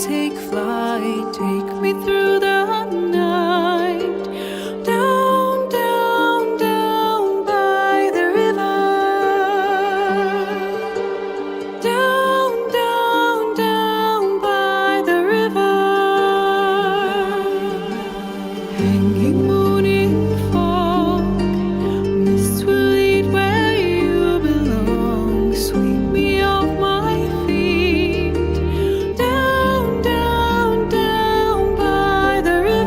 take flight, take me through the night, down, down, down by the river, down, down, down by the river, hanging moon in fog, mist will lead where you belong, sweep me off my feet, down, down, down by the river,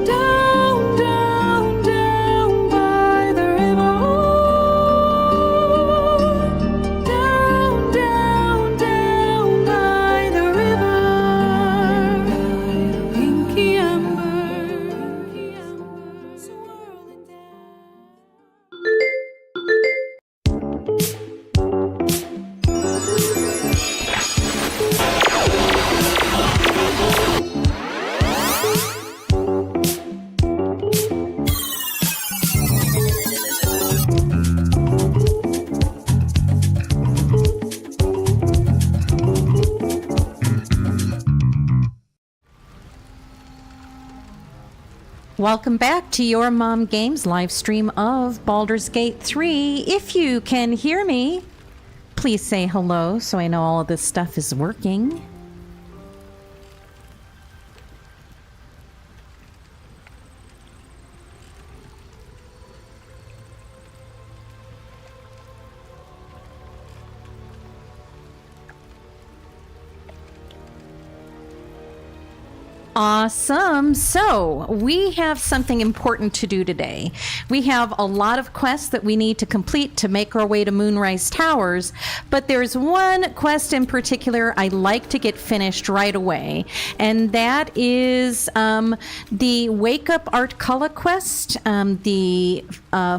down, down, down by the river, down, down, down by the river, pinky amber, swirling down. Welcome back to Your Mom Games live stream of Baldur's Gate 3. If you can hear me, please say hello so I know all of this stuff is working. Awesome. So we have something important to do today. We have a lot of quests that we need to complete to make our way to Moonrise Towers, but there's one quest in particular I like to get finished right away, and that is the Wake Up Art Cullen quest. The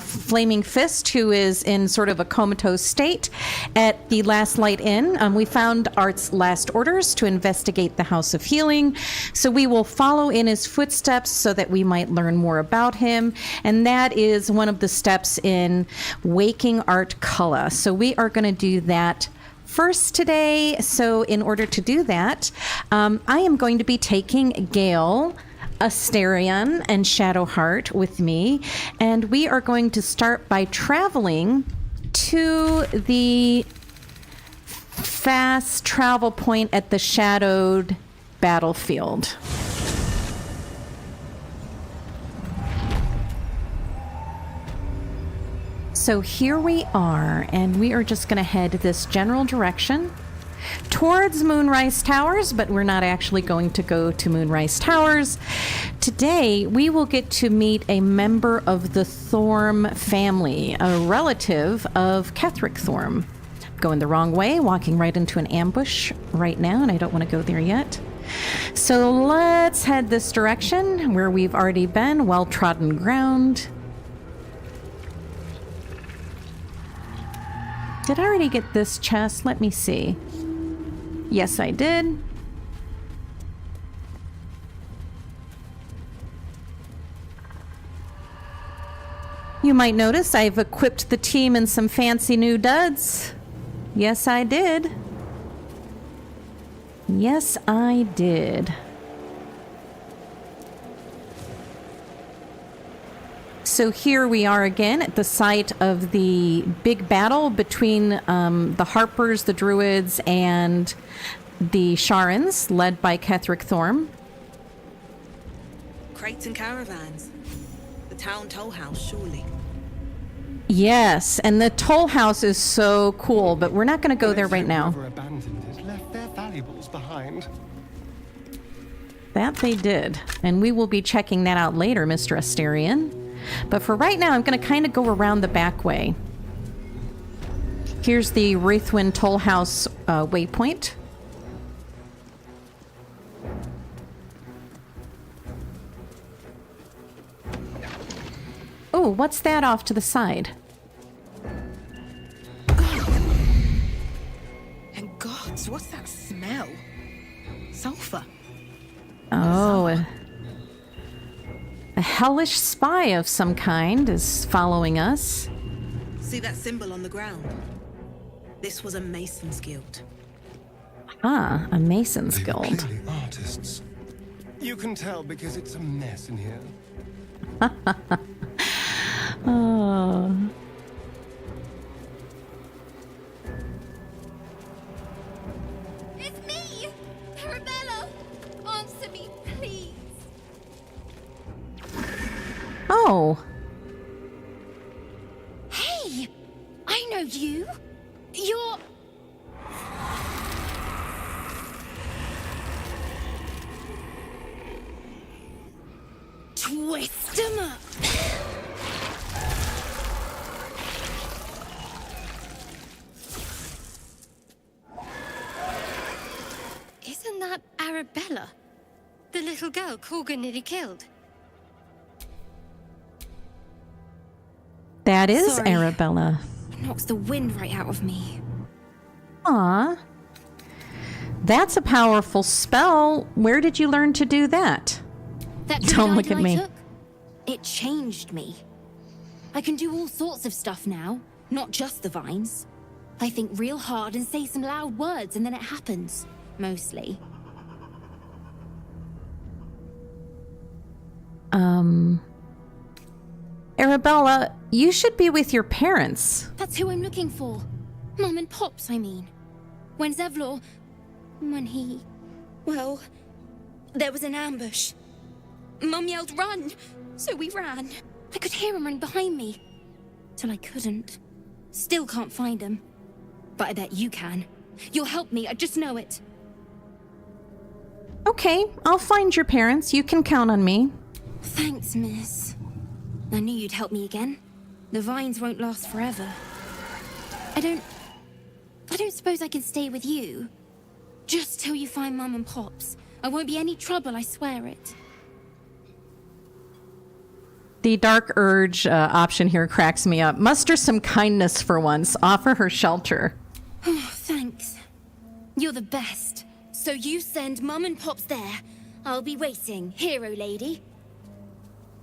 Flaming Fist, who is in sort of a comatose state at the Last Light Inn. We found Art's last orders to investigate the House of Healing, so we will follow in his footsteps so that we might learn more about him, and that is one of the steps in waking Art Cullen. So we are going to do that first today. So in order to do that, I am going to be taking Gale, Asterion, and Shadowheart with me, and we are going to start by traveling to the fast travel point at the Shadowed battlefield. So here we are, and we are just going to head this general direction towards Moonrise Towers, but we're not actually going to go to Moonrise Towers. Today, we will get to meet a member of the Thorm family, a relative of Ketheric Thorm. Going the wrong way, walking right into an ambush right now, and I don't want to go there yet. So let's head this direction where we've already been, well-trodden ground. Did I already get this chest? Let me see. Yes, I did. You might notice I've equipped the team in some fancy new duds. Yes, I did. Yes, I did. So here we are again at the site of the big battle between the Harpers, the Druids, and the Sharans, led by Ketheric Thorm. Crates and caravans. The town toll house, surely. Yes, and the toll house is so cool, but we're not going to go there right now. Whoever abandoned it left their valuables behind. That they did, and we will be checking that out later, Mr. Asterion. But for right now, I'm going to kind of go around the back way. Here's the Wraithwind Toll House waypoint. Oh, what's that off to the side? And gods, what's that smell? Sulfur. Oh, a hellish spy of some kind is following us. See that symbol on the ground? This was a Mason's Guild. Ah, a Mason's They were Guild. clearly artists. You can tell because it's a mess in here. Oh. It's me! Arabella! Answer me, please! Oh. Hey! I know you! You're... Twist 'em up! Isn't that Arabella? The little girl Corgan nearly killed. That is Sorry. Arabella. Knocks the wind right out of me. Aw. That's a powerful spell. Where did you learn to do that? That Don't druid look at item I me. took, it changed me. I can do all sorts of stuff now, not just the vines. I think real hard and say some loud words and then it happens. Mostly. Arabella, you should be with your parents. That's who I'm looking for. Mum and Pops, I mean. When Zevlor... When he... Well... There was an ambush. Mum yelled, "Run!" So we ran. I could hear him running behind me. Till I couldn't. Still can't find him. But I bet you can. You'll help me, I just know it. Okay, I'll find your parents. You can count on me. Thanks, miss. I knew you'd help me again. The vines won't last forever. I don't suppose I can stay with you. Just till you find Mum and Pops. I won't be any trouble, I swear it. The dark urge option here cracks me up. Muster some kindness for once. Offer her shelter. Oh, thanks. You're the best. So you send Mum and Pops there. I'll be waiting, hero lady.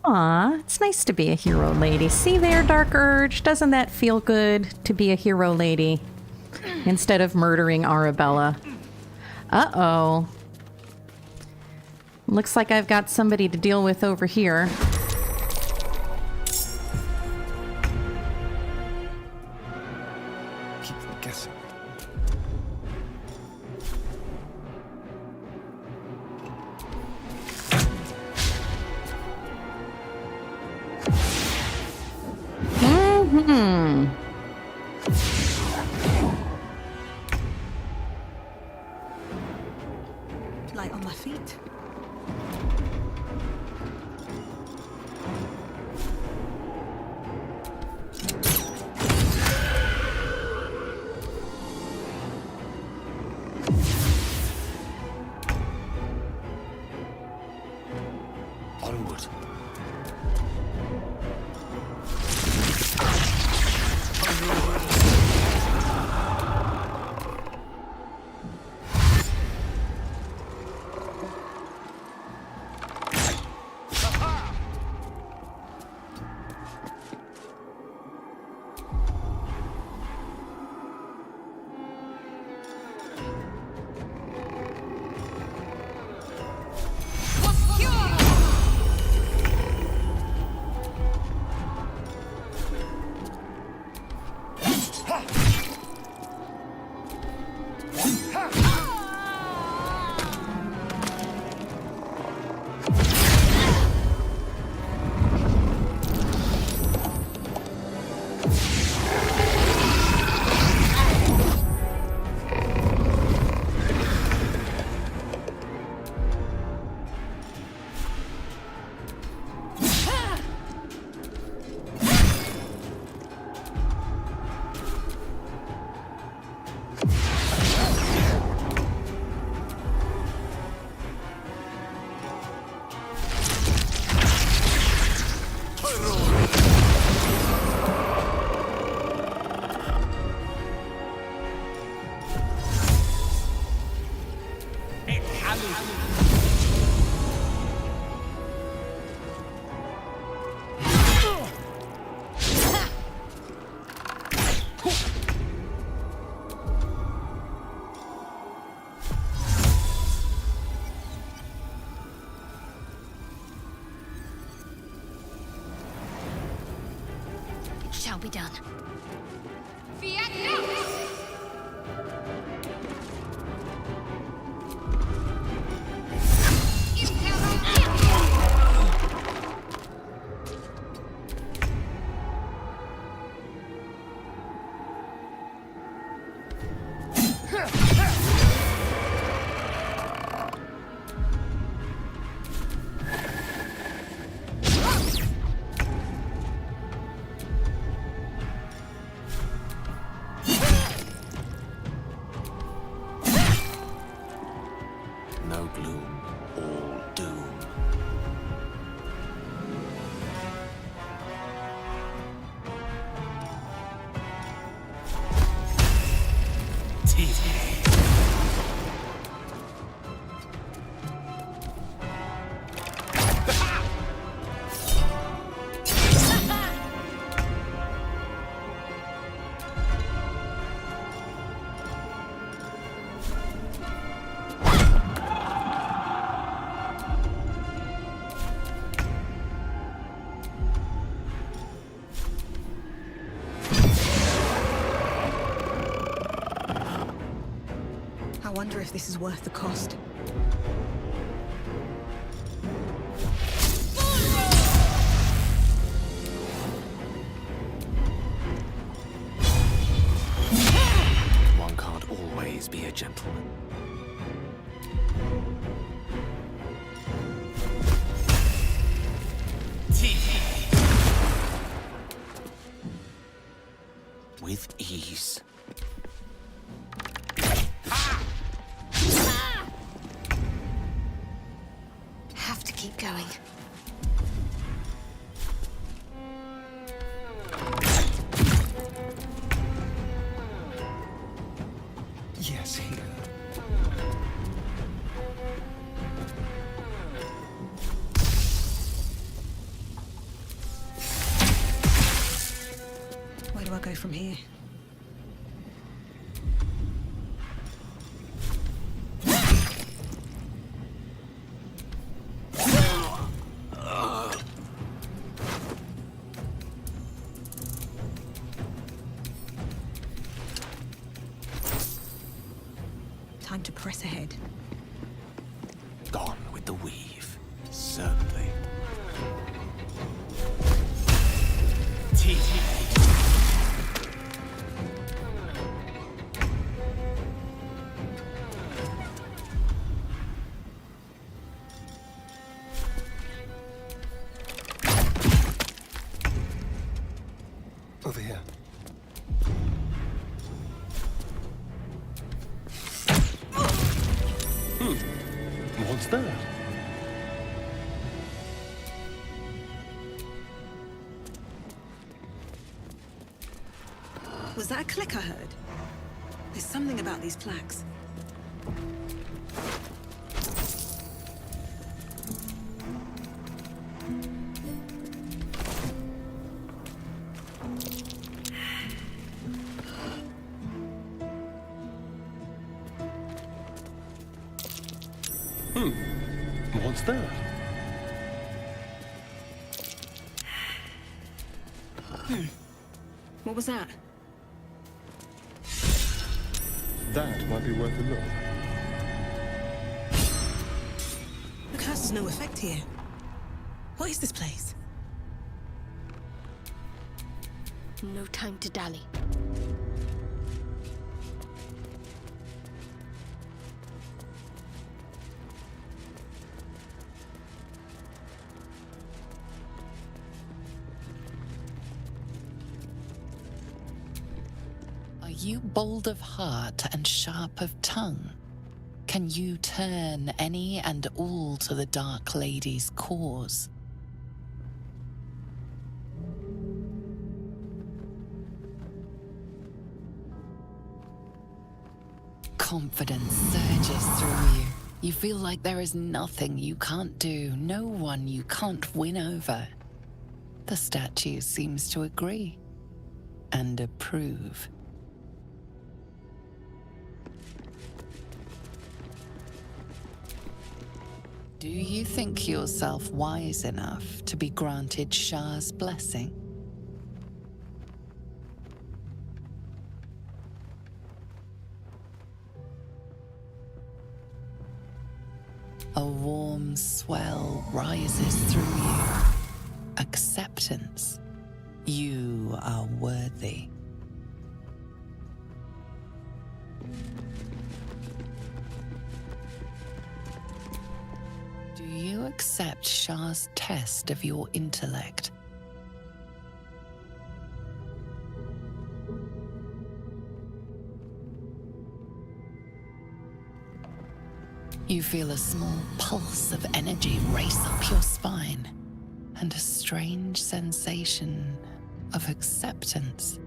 Aw, it's nice to be a hero lady. See there, dark urge? Doesn't that feel good to be a hero lady? Instead of murdering Arabella. Uh-oh. Looks like I've got somebody to deal with over here. Keep them guessing. Light on my feet. Onward. done. No gloom, all doom. I wonder if this is worth the cost. One can't always be a gentleman. With ease. Have to keep going. Yes, here. Where do I go from here? Time to press ahead. Gone with the weave. Certainly. Over here. What's that? Was that a click I heard? There's something about these plaques. What's that? What was that? That might be worth a look. The curse has no effect here. What is this place? No time to dally. Are you bold of heart and sharp of tongue? Can you turn any and all to the Dark Lady's cause? Confidence surges through you. You feel like there is nothing you can't do, no one you can't win over. The statue seems to agree and approve. Do you think yourself wise enough to be granted Shah's blessing? A warm swell rises through you. Acceptance. You are worthy. Do you accept Shah's test of your intellect? You feel a small pulse of energy race up your spine, and a strange sensation of acceptance.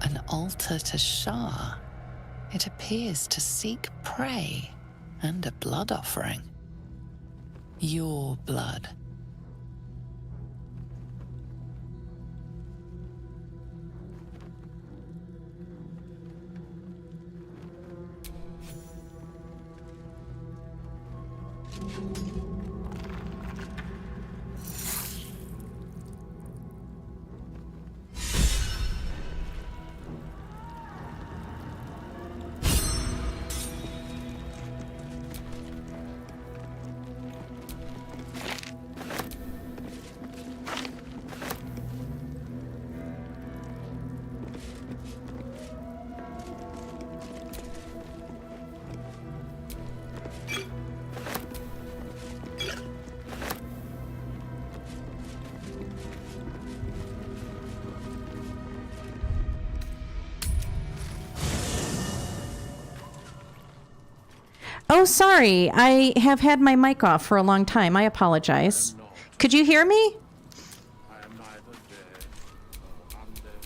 An altar to Shah. It appears to seek prey and a blood offering. Your blood. Oh, sorry. I have had my mic off for a long time. I apologize. Could you hear me?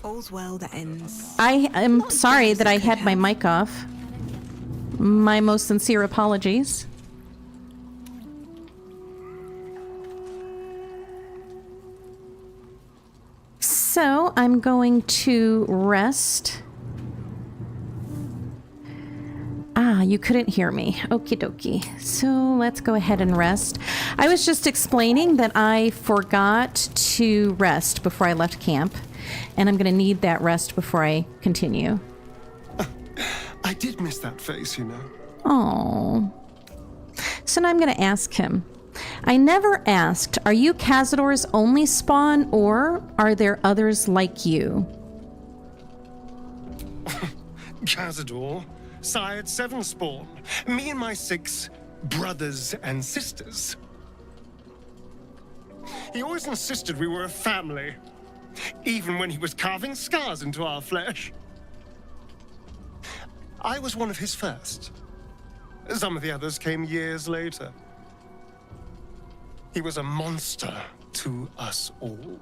All's well that ends. I am sorry that I had my mic off. My most sincere apologies. So I'm going to rest. Ah, you couldn't hear me. Okie dokie. So let's go ahead and rest. I was just explaining that I forgot to rest before I left camp, and I'm going to need that rest before I continue. I did miss that face, you know. Oh. So now I'm going to ask him. I never asked, are you Cazador's only spawn, or are there others like you? Cazador sired 7 spawn. Me and my 6 brothers and sisters. He always insisted we were a family, even when he was carving scars into our flesh. I was one of his first. Some of the others came years later. He was a monster to us all,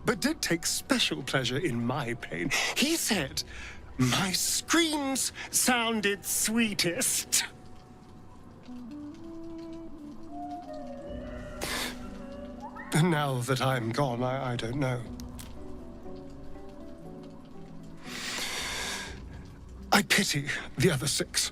but did take special pleasure in my pain. He said my screams sounded sweetest. Now that I'm gone, I don't know. I pity the other 6.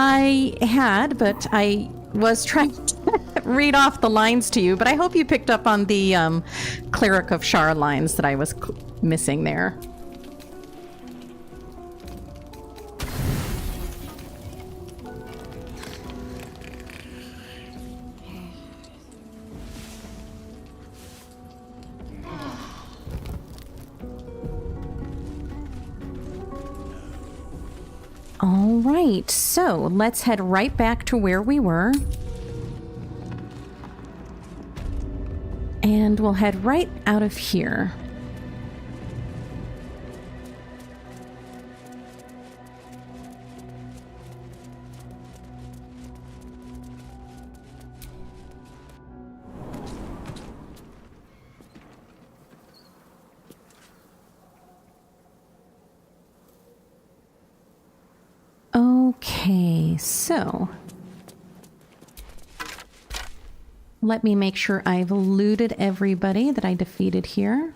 I had, but I was trying to read off the lines to you, but I hope you picked up on the Cleric of Shar lines that I was missing there. All right, so let's head right back to where we were. And we'll head right out of here. Okay, so Let me make sure I've looted everybody that I defeated here.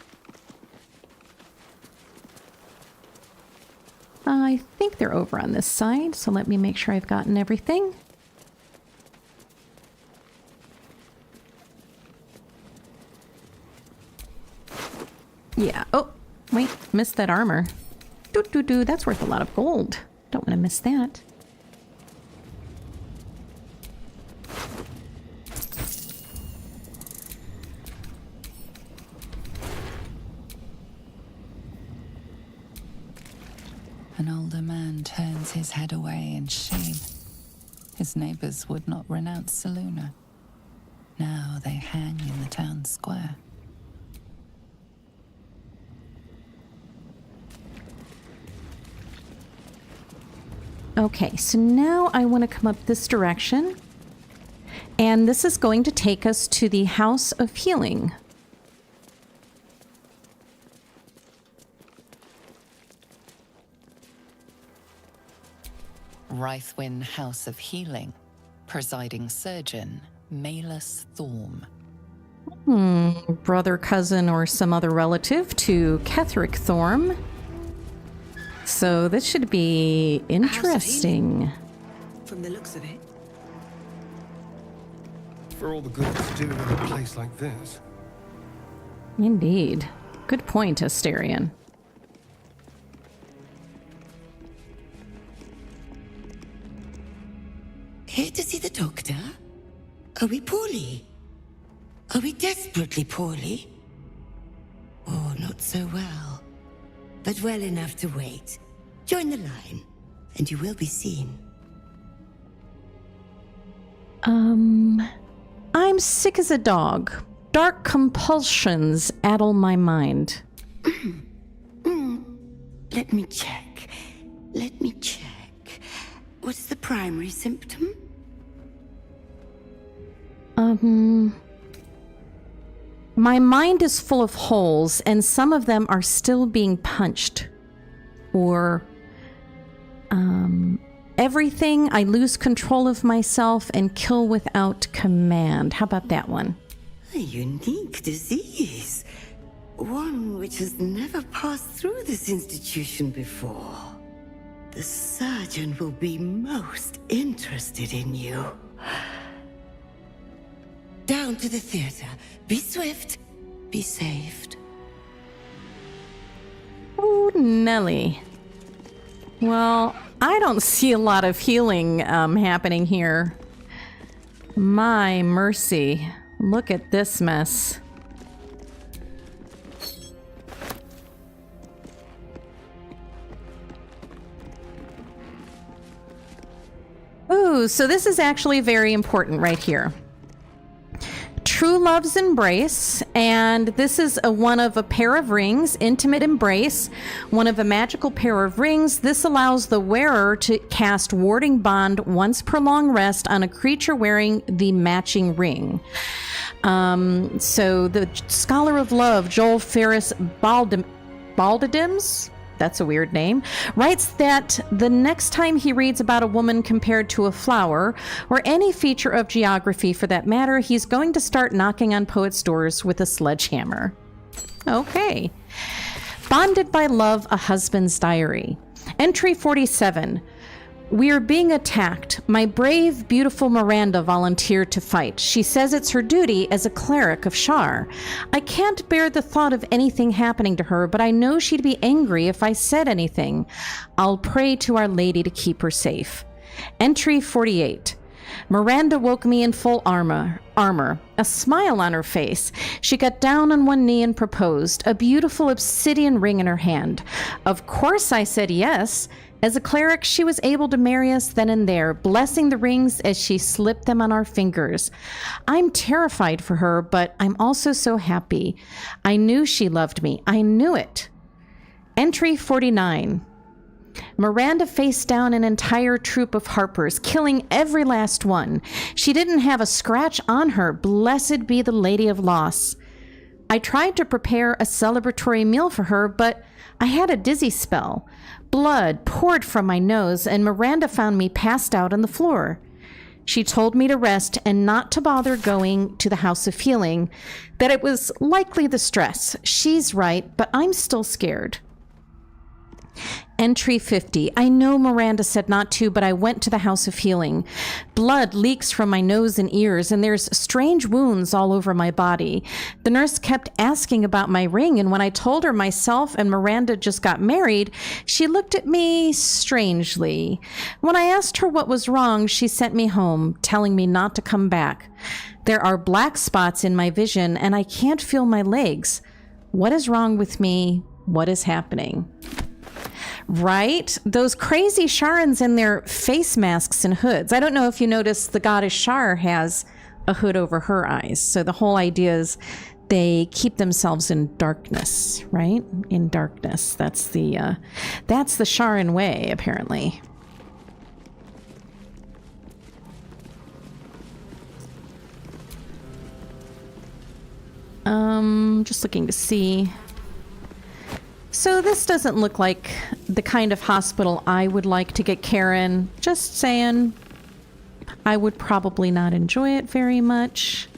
I think they're over on this side, so let me make sure I've gotten everything. Yeah. Oh, wait. Missed that armor. Doo-doo-doo. That's worth a lot of gold. Don't want to miss that. An older man turns his head away in shame. His neighbors would not renounce Selûne. Now they hang in the town square. Okay, so now I want to come up this direction. And this is going to take us to the House of Healing. Rythwin House of Healing. Presiding surgeon, Malus Thorm. Brother, cousin, or some other relative to Ketheric Thorm. So this should be interesting. From the looks of it. For all the good it's doing in a place like this. Indeed. Good point, Asterion. Here to see the doctor? Are we poorly? Are we desperately poorly? Oh, not so well. But well enough to wait. Join the line, and you will be seen. I'm sick as a dog. Dark compulsions addle my mind. Let me check. Let me check. What's the primary symptom? My mind is full of holes, and some of them are still being punched. Or, everything, I lose control of myself and kill without command. How about that one? A unique disease. One which has never passed through this institution before. The surgeon will be most interested in you. Down to the theater. Be swift. Be saved. Oh, Nelly. Well, I don't see a lot of healing happening here. My mercy. Look at this mess. Ooh, so this is actually very important right here. True Love's Embrace, and this is one of a pair of rings, Intimate Embrace, one of a magical pair of rings. This allows the wearer to cast Warding Bond once per long rest on a creature wearing the matching ring. So the Scholar of Love, Joel Ferris Baldidims, that's a weird name, writes that the next time he reads about a woman compared to a flower, or any feature of geography for that matter, he's going to start knocking on poets' doors with a sledgehammer. Okay. Bonded by Love, A Husband's Diary. Entry 47. We are being attacked. My brave, beautiful Miranda volunteered to fight. She says it's her duty as a cleric of Shar. I can't bear the thought of anything happening to her, but I know she'd be angry if I said anything. I'll pray to Our Lady to keep her safe. Entry 48. Miranda woke me in full armor, a smile on her face. She got down on one knee and proposed, a beautiful obsidian ring in her hand. Of course I said yes. As a cleric, she was able to marry us then and there, blessing the rings as she slipped them on our fingers. I'm terrified for her, but I'm also so happy. I knew she loved me. I knew it. Entry 49. Miranda faced down an entire troop of harpers, killing every last one. She didn't have a scratch on her. Blessed be the Lady of Loss. I tried to prepare a celebratory meal for her, but I had a dizzy spell. Blood poured from my nose, and Miranda found me passed out on the floor. She told me to rest and not to bother going to the House of Healing, that it was likely the stress. She's right, but I'm still scared. Entry 50. I know Miranda said not to, but I went to the House of Healing. Blood leaks from my nose and ears, and there's strange wounds all over my body. The nurse kept asking about my ring, and when I told her myself and Miranda just got married, she looked at me strangely. When I asked her what was wrong, she sent me home, telling me not to come back. There are black spots in my vision, and I can't feel my legs. What is wrong with me? What is happening? Right? Those crazy Sharans in their face masks and hoods. I don't know if you noticed the goddess Shar has a hood over her eyes. So the whole idea is they keep themselves in darkness, right? In darkness. That's the Sharan way, apparently. Just looking to see. So this doesn't look like the kind of hospital I would like to get care in. Just saying, I would probably not enjoy it very much.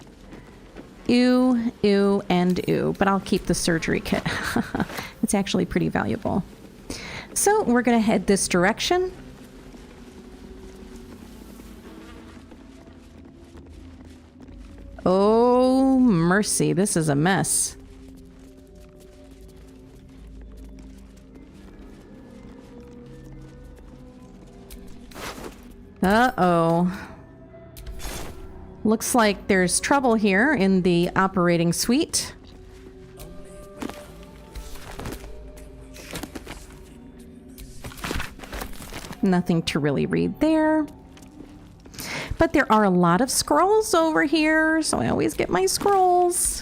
Ew, ew, and ew. But I'll keep the surgery kit. It's actually pretty valuable. So we're going to head this direction. Oh, mercy. This is a mess. Uh-oh. Looks like there's trouble here in the operating suite. Nothing to really read there. But there are a lot of scrolls over here, so I always get my scrolls.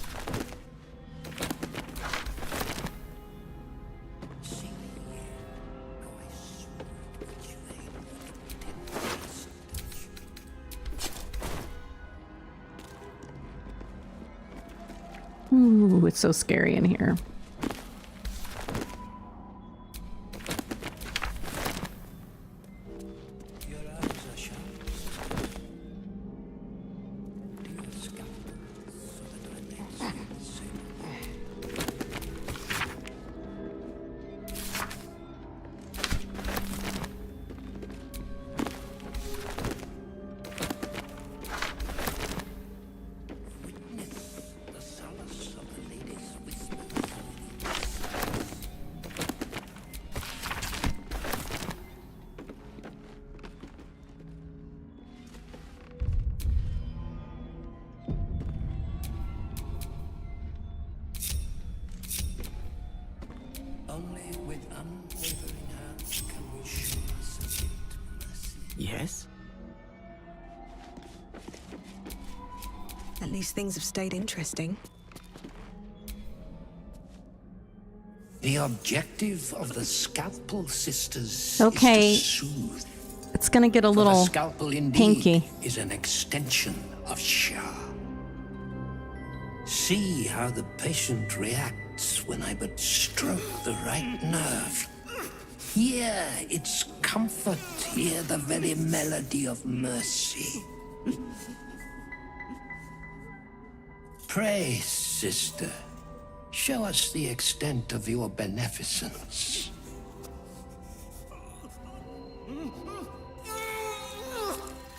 Ooh, it's so scary in here. Yes? At least things have stayed interesting. The objective of the Scalpel Sisters Okay. is to soothe. It's gonna get a For little the scalpel indeed pinky. is an extension of Shah. See how the patient reacts when I but stroke the right nerve. Hear its comfort, hear the very melody of mercy. Pray, sister, show us the extent of your beneficence.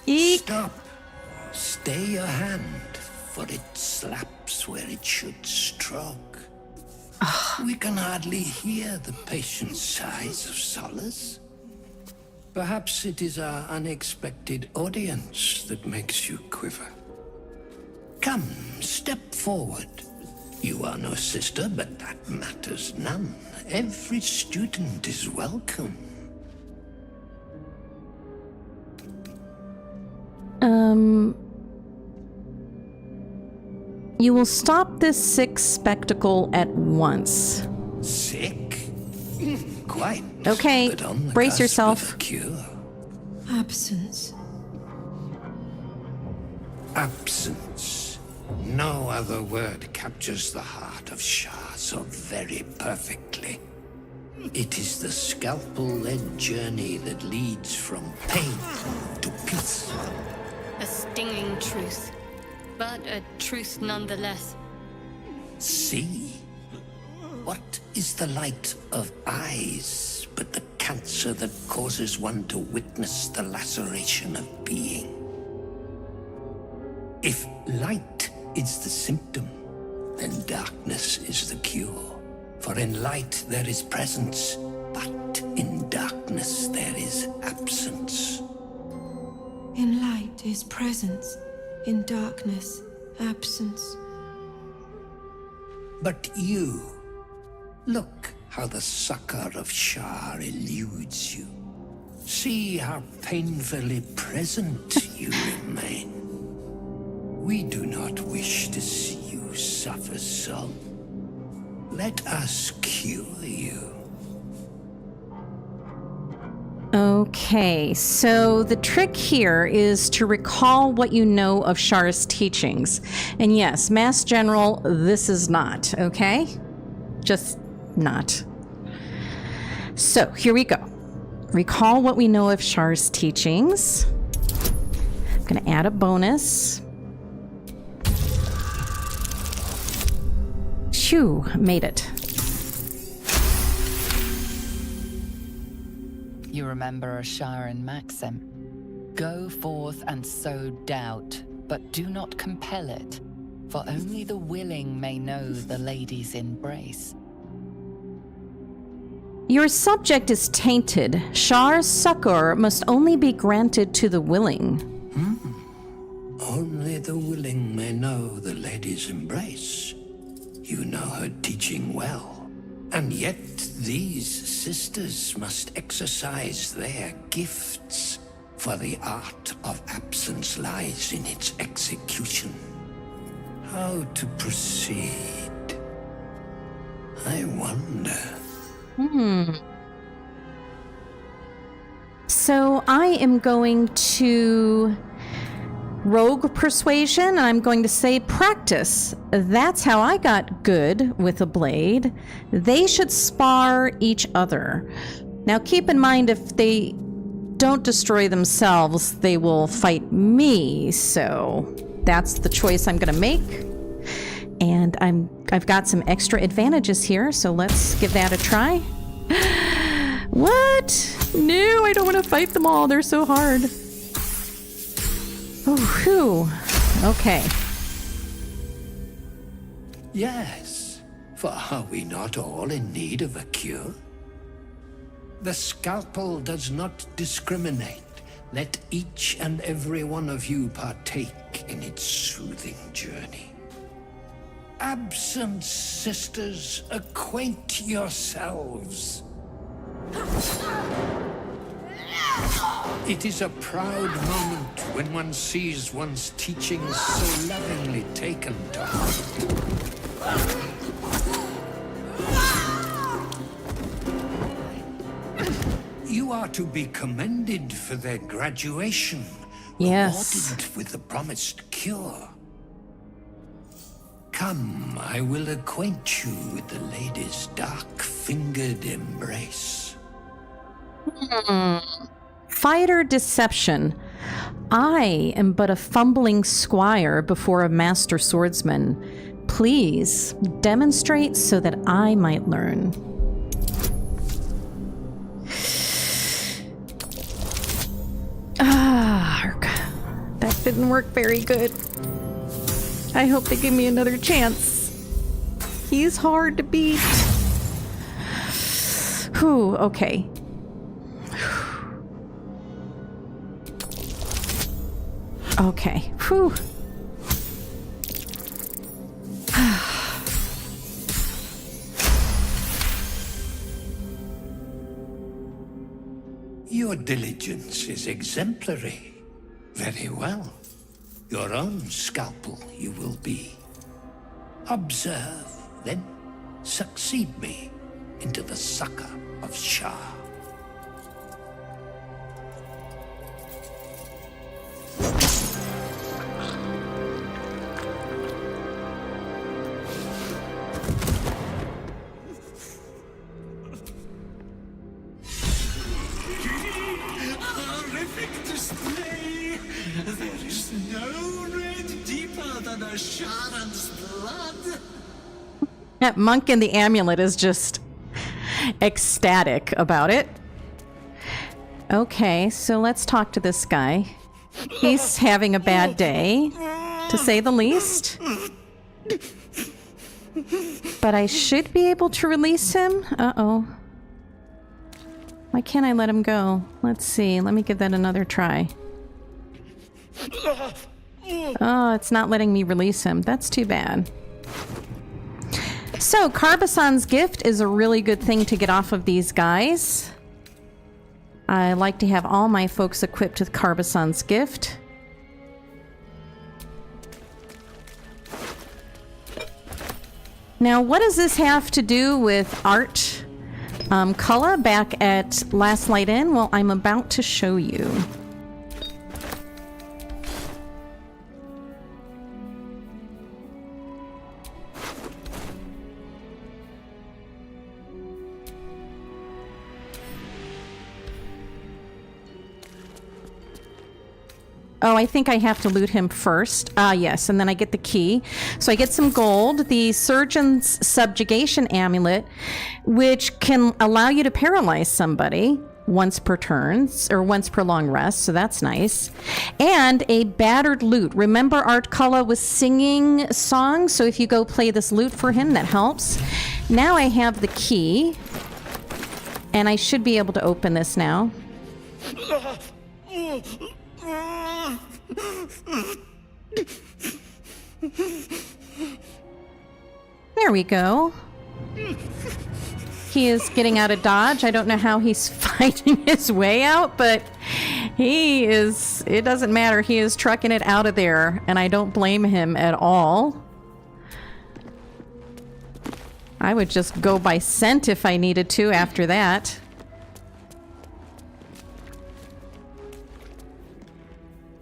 Eek. Stop. Stay your hand, for it slaps where it should stroke. We can hardly hear the patient's sighs of solace. Perhaps it is our unexpected audience that makes you quiver. Come, step forward. You are no sister, but that matters none. Every student is welcome. You will stop this sick spectacle at once. Sick? Quite. Okay, but on the brace cusp yourself. of a cure. Absence. Absence. No other word captures the heart of Shah so very perfectly. It is the scalpel-led journey that leads from pain to peace. A stinging truth, but a truth nonetheless. See? What is the light of eyes but the cancer that causes one to witness the laceration of being? If light is the symptom, then darkness is the cure. For in light there is presence, but in darkness there is absence. In light is presence, in darkness, absence. But you, look how the succor of Shar eludes you. See how painfully present you remain. We do not wish to see you suffer so. Let us cure you. Okay, so the trick here is to recall what you know of Shar's teachings. And yes, Mass General, this is not, okay? Just not. So here we go. Recall what we know of Shar's teachings. I'm going to add a bonus. Phew, made it. You remember a Sharon maxim. Go forth and sow doubt, but do not compel it, for only the willing may know the lady's embrace. Your subject is tainted. Shar's succor must only be granted to the willing. Only the willing may know the lady's embrace. You know her teaching well. And yet these sisters must exercise their gifts, for the art of absence lies in its execution. How to proceed? I wonder. So I am going to rogue persuasion, and I'm going to say practice. That's how I got good with a blade. They should spar each other. Now keep in mind, if they don't destroy themselves, they will fight me. So that's the choice I'm going to make. And I've got some extra advantages here, so let's give that a try. What? No, I don't want to fight them all. They're so hard. Oh, whew. Okay. Yes, for are we not all in need of a cure? The scalpel does not discriminate. Let each and every one of you partake in its soothing journey. Absence, sisters, acquaint yourselves. It is a proud moment when one sees one's teachings so lovingly taken to heart. You are to be commended for their graduation. Yes. Rewarded with the promised cure. Come, I will acquaint you with the lady's dark-fingered embrace. Fighter deception. I am but a fumbling squire before a master swordsman. Please demonstrate so that I might learn. That didn't work very good. I hope they give me another chance. He's hard to beat. Whew, okay. Okay, whew. Your diligence is exemplary. Very well. Your own scalpel you will be. Observe, then succeed me into the succor of Shah. Horrific display! There is no red deeper than a Sharon's blood. That monk in the amulet is just ecstatic about it. Okay, so let's talk to this guy. He's having a bad day, to say the least. But I should be able to release him. Uh-oh. Why can't I let him go? Let's see. Let me give that another try. Oh, it's not letting me release him. That's too bad. So, Carbasan's gift is a really good thing to get off of these guys. I like to have all my folks equipped with Carbasan's gift. Now, what does this have to do with Art Culla back at Last Light Inn? Well, I'm about to show you. Oh, I think I have to loot him first. Yes, and then I get the key. So I get some gold, the Surgeon's Subjugation Amulet, which can allow you to paralyze somebody once per turn, or once per long rest, so that's nice. And a battered lute. Remember Art Culla was singing songs, so if you go play this lute for him, that helps. Now I have the key, and I should be able to open this now. There we go. He is getting out of dodge. I don't know how he's fighting his way out, but he is, it doesn't matter. He is trucking it out of there, and I don't blame him at all. I would just go by scent if I needed to after that.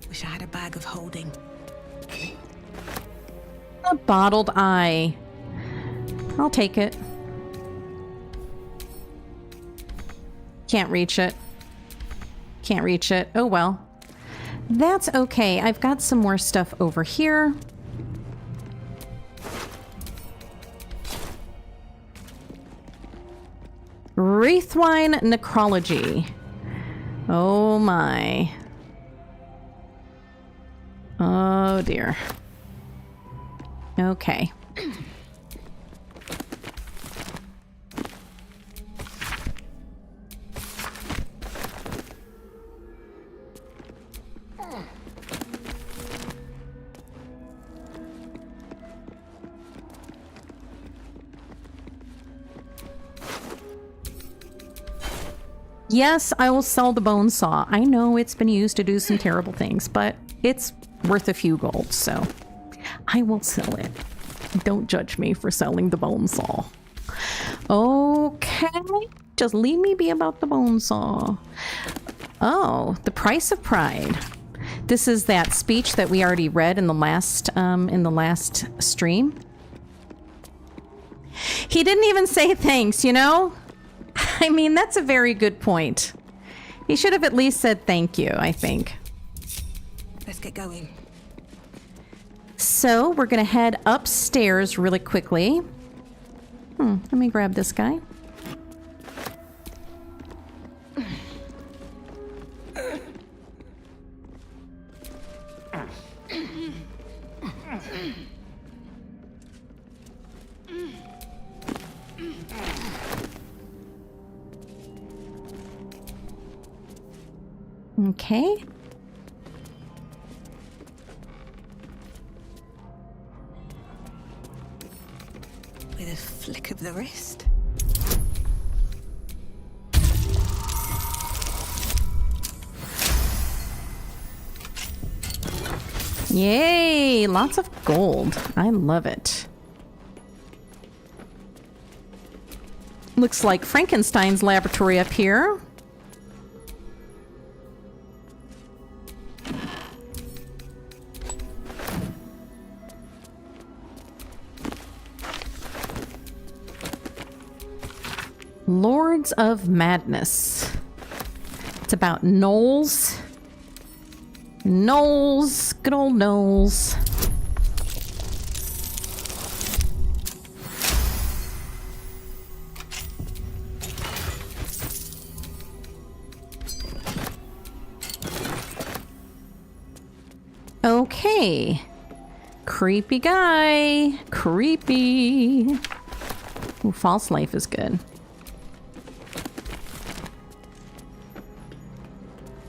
Wish I had a bag of holding. A bottled eye. I'll take it. Can't reach it. Can't reach it. Oh well. That's okay. I've got some more stuff over here. Wraithwine Necrology. Oh my. Oh dear. Okay. Yes, I will sell the bone saw. I know it's been used to do some terrible things, but it's worth a few gold, so I will sell it. Don't judge me for selling the bone saw. Okay, just leave me be about the bone saw. Oh, the price of pride. This is that speech that we already read in the last stream. He didn't even say thanks, you know? I mean, that's a very good point. He should have at least said thank you, I think. Let's get going. So, we're going to head upstairs really quickly. Let me grab this guy. Okay. With a flick of the wrist. Yay! Lots of gold. I love it. Looks like Frankenstein's laboratory up here. Lords of Madness. It's about gnolls Knowles. Good old Knowles. Okay. Creepy guy. Creepy. Ooh, false life is good.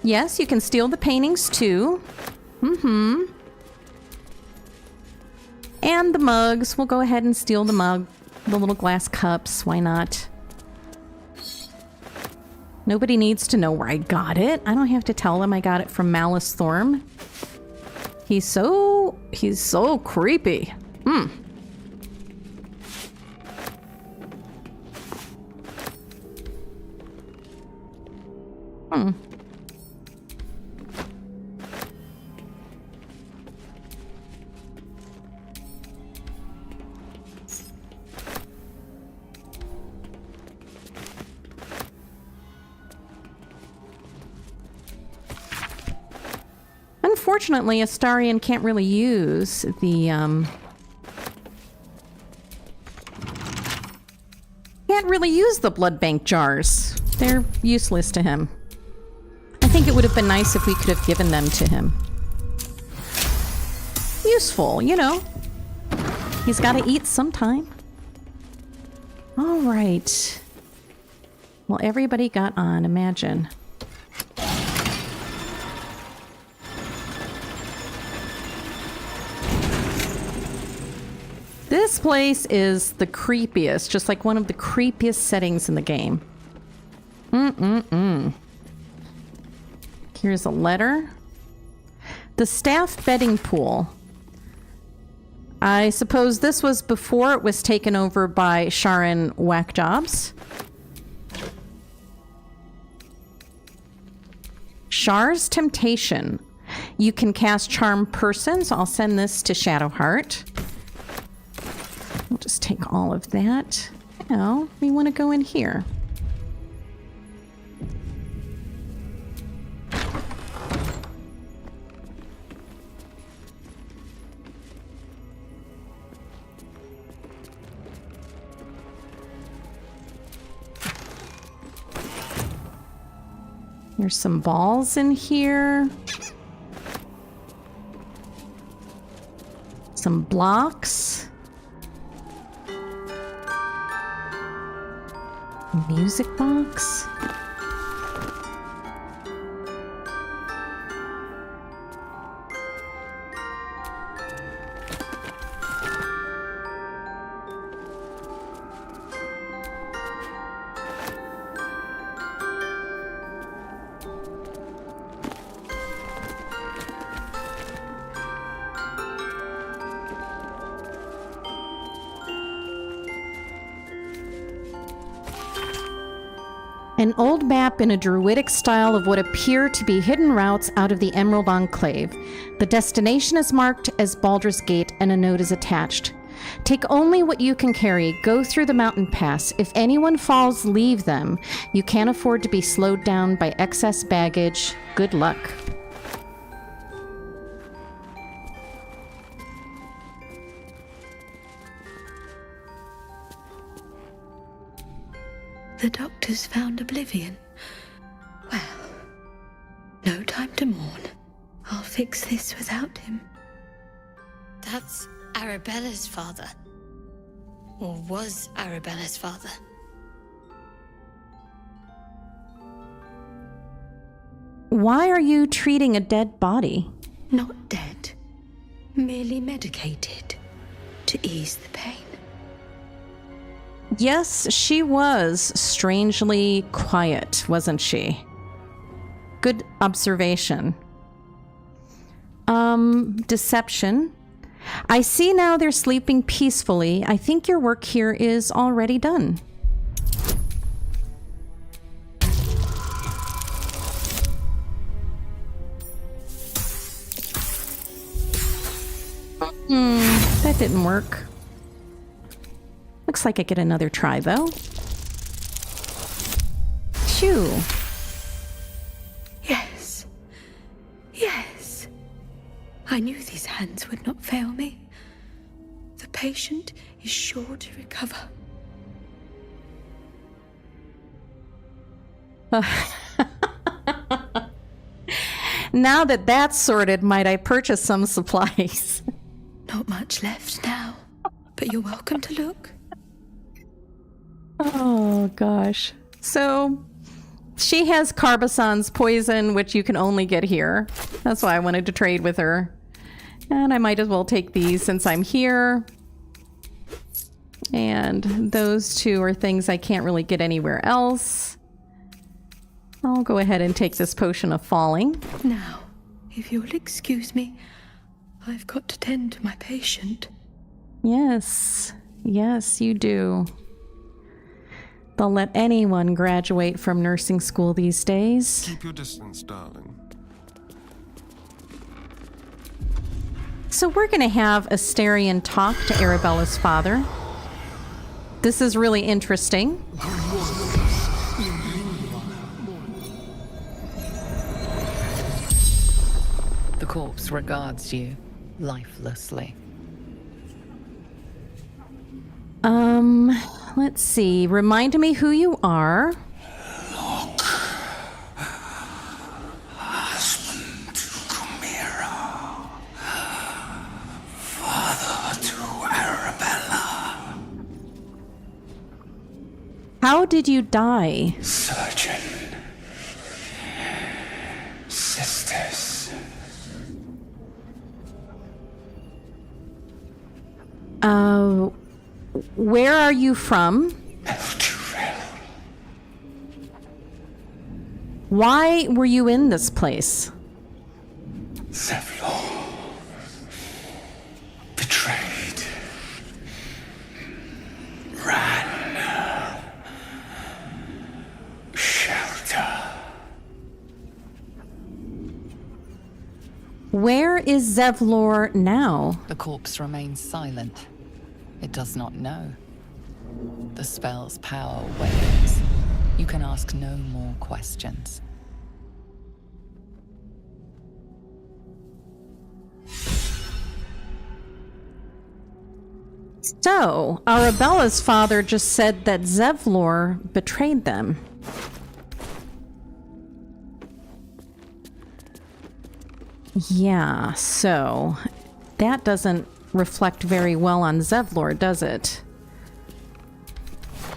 Yes, you can steal the paintings too. Mm-hmm. And the mugs. We'll go ahead and steal the mug. The little glass cups. Why not? Nobody needs to know where I got it. I don't have to tell them I got it from Malice Thorm. He's so creepy. Hmm. Hmm. Unfortunately, Astarion can't really use the, can't really use the blood bank jars. They're useless to him. I think it would have been nice if we could have given them to him. Useful, you know. He's got to eat sometime. All right. Well, everybody got on, imagine. This place is the creepiest, just like one of the creepiest settings in the game. Here's a letter. The staff bedding pool. I suppose this was before it was taken over by Sharon Whackjobs. Shar's Temptation. You can cast Charm Person, so I'll send this to Shadowheart. We'll just take all of that. Now, we want to go in here. There's some balls in here. Some blocks. Music box. An old map in a druidic style of what appear to be hidden routes out of the Emerald Enclave. The destination is marked as Baldur's Gate and a note is attached. Take only what you can carry. Go through the mountain pass. If anyone falls, leave them. You can't afford to be slowed down by excess baggage. Good luck. The doctors found oblivion. Well, no time to mourn. I'll fix this without him. That's Arabella's father. Or was Arabella's father. Why are you treating a dead body? Not dead. Merely medicated. To ease the pain. Yes, she was strangely quiet, wasn't she? Good observation. Deception. I see now they're sleeping peacefully. I think your work here is already done. That didn't work. Looks like I get another try, though. Shoo. Yes. Yes. I knew these hands would not fail me. The patient is sure to recover. Now that that's sorted, might I purchase some supplies? Not much left now, but you're welcome to look. Oh, gosh. So, she has Carbason's poison, which you can only get here. That's why I wanted to trade with her. And I might as well take these since I'm here. And those two are things I can't really get anywhere else. I'll go ahead and take this potion of falling. Now, if you'll excuse me, I've got to tend to my patient. Yes. Yes, you do. They'll let anyone graduate from nursing school these days. Keep your distance, darling. So we're going to have Asterion talk to Arabella's father. This is really interesting. The corpse regards you lifelessly. Let's see. Remind me who you are. Look, husband to Chimera, father to Arabella. How did you die? Surgeon, sisters. Where are you from? Eldurel. Why were you in this place? Zevlor. Betrayed. Ran. Shelter. Where is Zevlor now? The corpse remains silent. It does not know. The spell's power wanes. You can ask no more questions. So, Arabella's father just said that Zevlor betrayed them. Yeah, so that doesn't reflect very well on Zevlor, does it?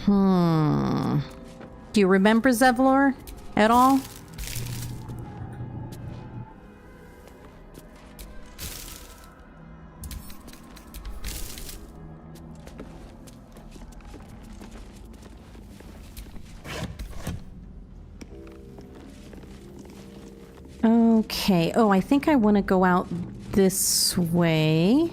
Do you remember Zevlor at all? Okay. Oh, I think I want to go out this way.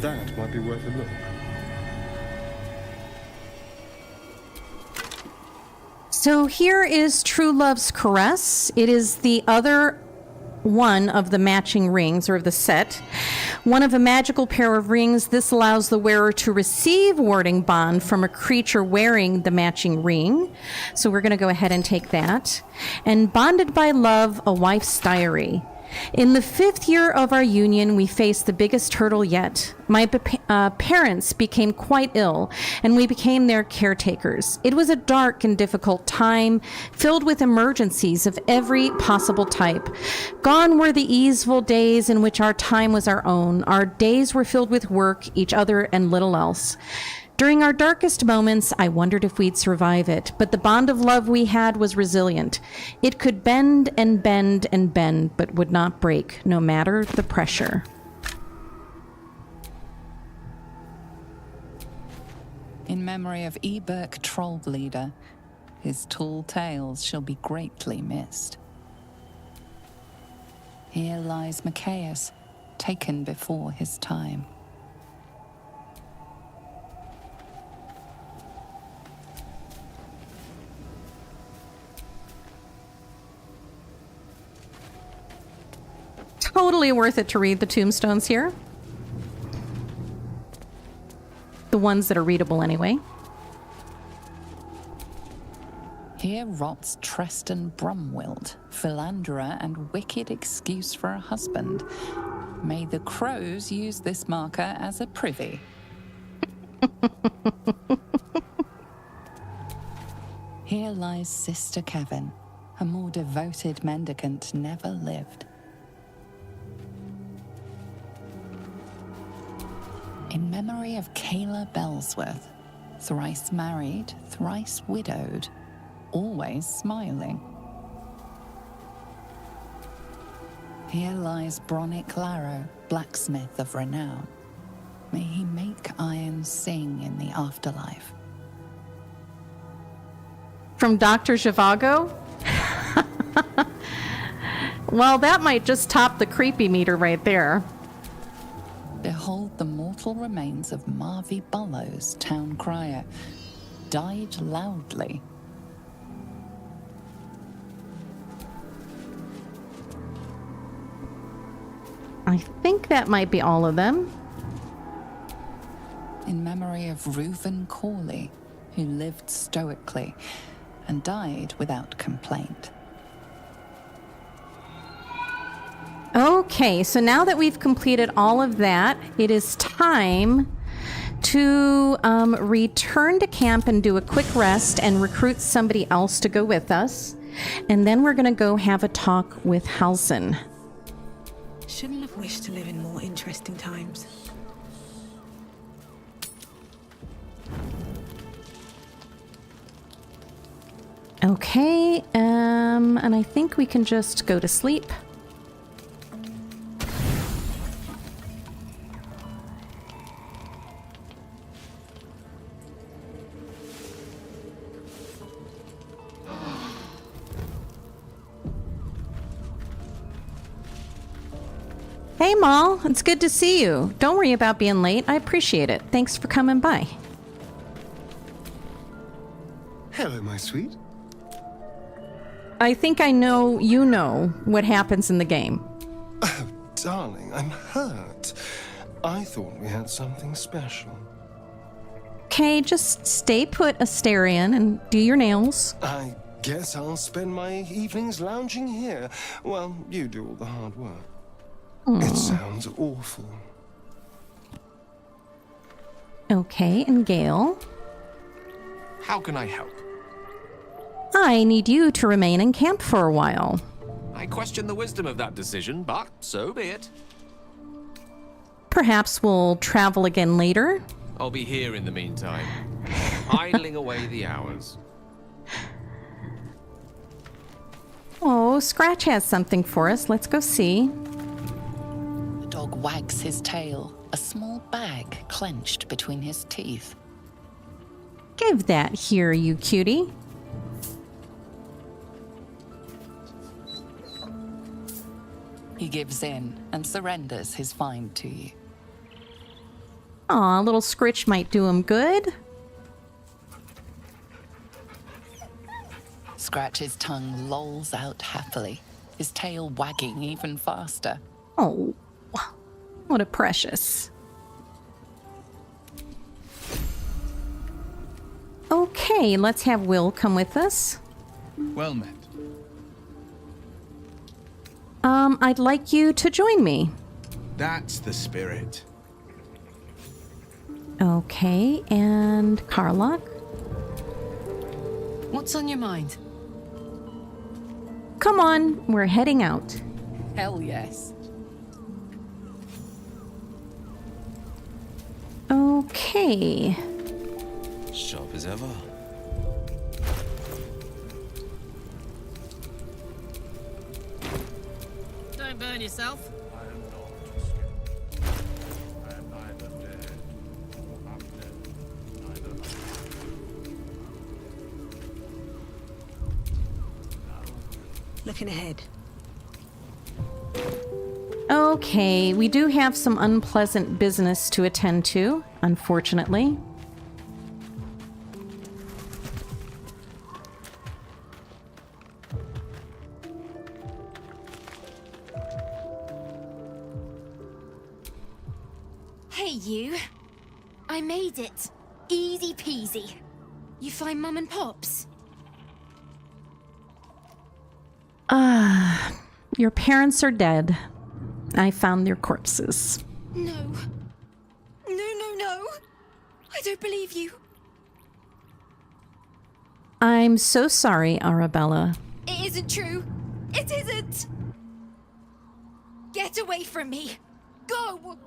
That might be worth a look. So here is True Love's Caress. It is the other one of the matching rings, or of the set. One of a magical pair of rings. This allows the wearer to receive warding bond from a creature wearing the matching ring. So we're going to go ahead and take that. And Bonded by Love, a Wife's Diary. In the 5th year of our union, we faced the biggest hurdle yet. My parents became quite ill, and we became their caretakers. It was a dark and difficult time, filled with emergencies of every possible type. Gone were the easeful days in which our time was our own. Our days were filled with work, each other, and little else. During our darkest moments, I wondered if we'd survive it, but the bond of love we had was resilient. It could bend and bend and bend, but would not break, no matter the pressure. In memory of Eberk Trollbleeder, His tall tales shall be greatly missed. Here lies Machias, taken before his time. Totally worth it to read the tombstones here. The ones that are readable anyway. Here rots Treston Brumwild, philanderer and wicked excuse for a husband. May the crows use this marker as a privy. Here lies Sister Kevin. A more devoted mendicant never lived. In memory of Kayla Bellsworth, thrice married, thrice widowed, always smiling. Here lies Bronick Larrow, blacksmith of renown. May he make iron sing in the afterlife. From Dr. Zhivago? Well, that might just top the creepy meter right there. Behold the mortal remains of Marvy Bullows, town crier, died loudly. I think that might be all of them. In memory of Reuven Corley, who lived stoically and died without complaint. Okay, so now that we've completed all of that, it is time to return to camp and do a quick rest and recruit somebody else to go with us. And then we're going to go have a talk with Halsin. Shouldn't have wished to live in more interesting times. Okay, and I think we can just go to sleep. Hey, Maul. It's good to see you. Don't worry about being late. I appreciate it. Thanks for coming by. Hello, my sweet. I think I know you know what happens in the game. Oh, darling, I'm hurt. I thought we had something special. Okay, just stay put, Asterion, and do your nails. I guess I'll spend my evenings lounging here while you do all the hard work. It sounds awful. Okay, and Gale? How can I help? I need you to remain in camp for a while. I question the wisdom of that decision, but so be it. Perhaps we'll travel again later. I'll be here in the meantime, idling away the hours. Oh, Scratch has something for us. Let's go see. The dog wags his tail, a small bag clenched between his teeth. Give that here, you cutie. He gives in and surrenders his find to you. Aw, a little scritch might do him good. Scratch's tongue lolls out happily, his tail wagging even faster. Oh, what a precious. Okay, let's have Will come with us. Well met. I'd like you to join me. That's the spirit. Okay, and Karlach? What's on your mind? Come on, we're heading out. Hell yes. Okay. Sharp as ever. Don't burn yourself. looking ahead. Okay, we do have some unpleasant business to attend to, unfortunately. Hey, you. I made it. Easy peasy. You find Mum and Pops? Your parents are dead. I found their corpses. No. No. I don't believe you. I'm so sorry, Arabella. It isn't true. It isn't. Get away from me. Go.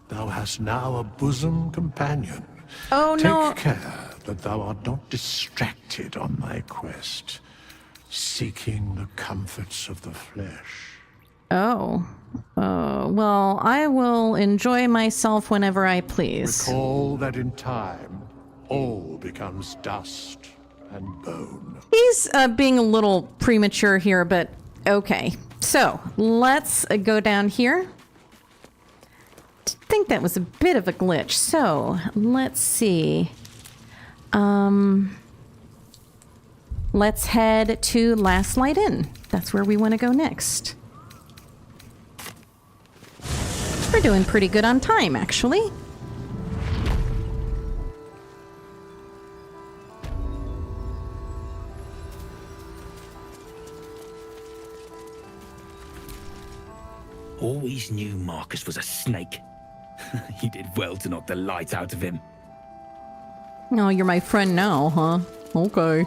Thou hast now a bosom companion. Oh, no. Take care that thou art not distracted on thy quest, seeking the comforts of the flesh. Oh. Well, I will enjoy myself whenever I please. Recall that in time, all becomes dust and bone. He's being a little premature here, but okay. So, let's go down here. I think that was a bit of a glitch. So, let's see. Let's head to Last Light Inn. That's where we want to go next. We're doing pretty good on time, actually. Always knew Marcus was a snake. You did well to knock the light out of him. Oh, you're my friend now, huh? Okay.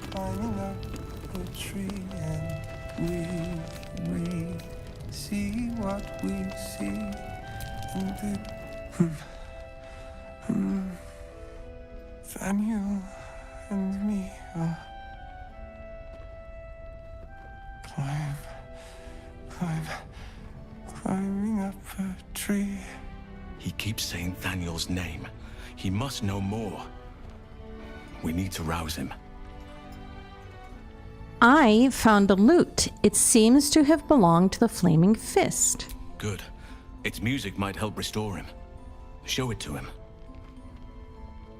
Climbing up a tree and we see what we see and Daniel and me are climbing up a tree. He keeps saying Thaniel's name. He must know more. We need to rouse him. I found a lute. It seems to have belonged to the Flaming Fist. Good. Its music might help restore him. Show it to him.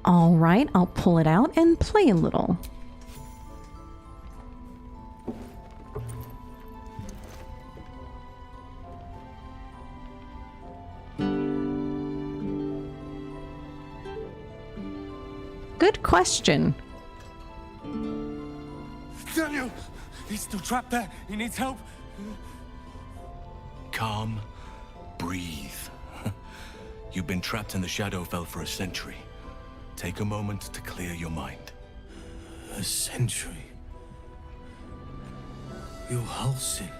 All right, I'll pull it out and play a little. Good question. Daniel! He's still trapped there. He needs help. Calm. Breathe. You've been trapped in the Shadowfell for a century. Take a moment to clear your mind. A century? You're Halsin.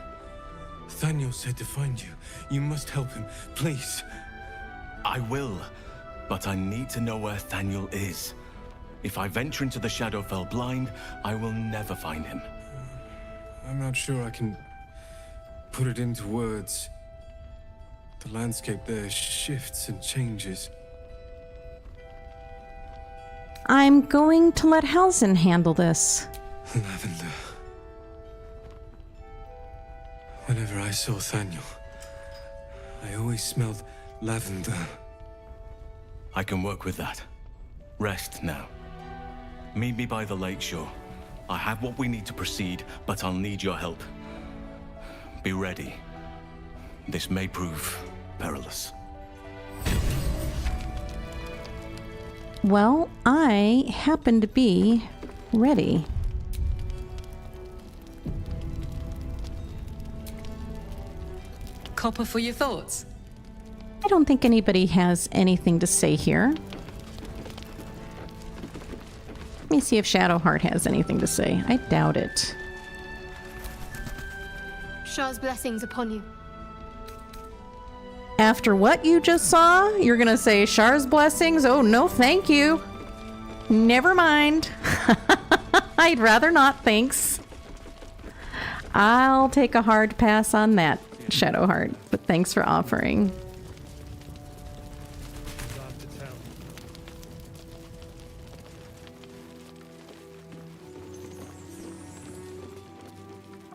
Daniel said to find you. You must help him, please. I will, but I need to know where Thaniel is. If I venture into the Shadowfell blind, I will never find him. I'm not sure I can put it into words. The landscape there shifts and changes. I'm going to let Halsin handle this. Lavender. Whenever I saw Thaniel, I always smelled lavender. I can work with that. Rest now. Meet me by the lakeshore. I have what we need to proceed, but I'll need your help. Be ready. This may prove perilous. Well, I happen to be ready. Copper for your thoughts. I don't think anybody has anything to say here. Let me see if Shadowheart has anything to say. I doubt it. Shah's blessings upon you. After what you just saw, you're gonna say Shar's blessings? Oh, no thank you. Never mind. I'd rather not, thanks. I'll take a hard pass on that, Shadowheart, but thanks for offering.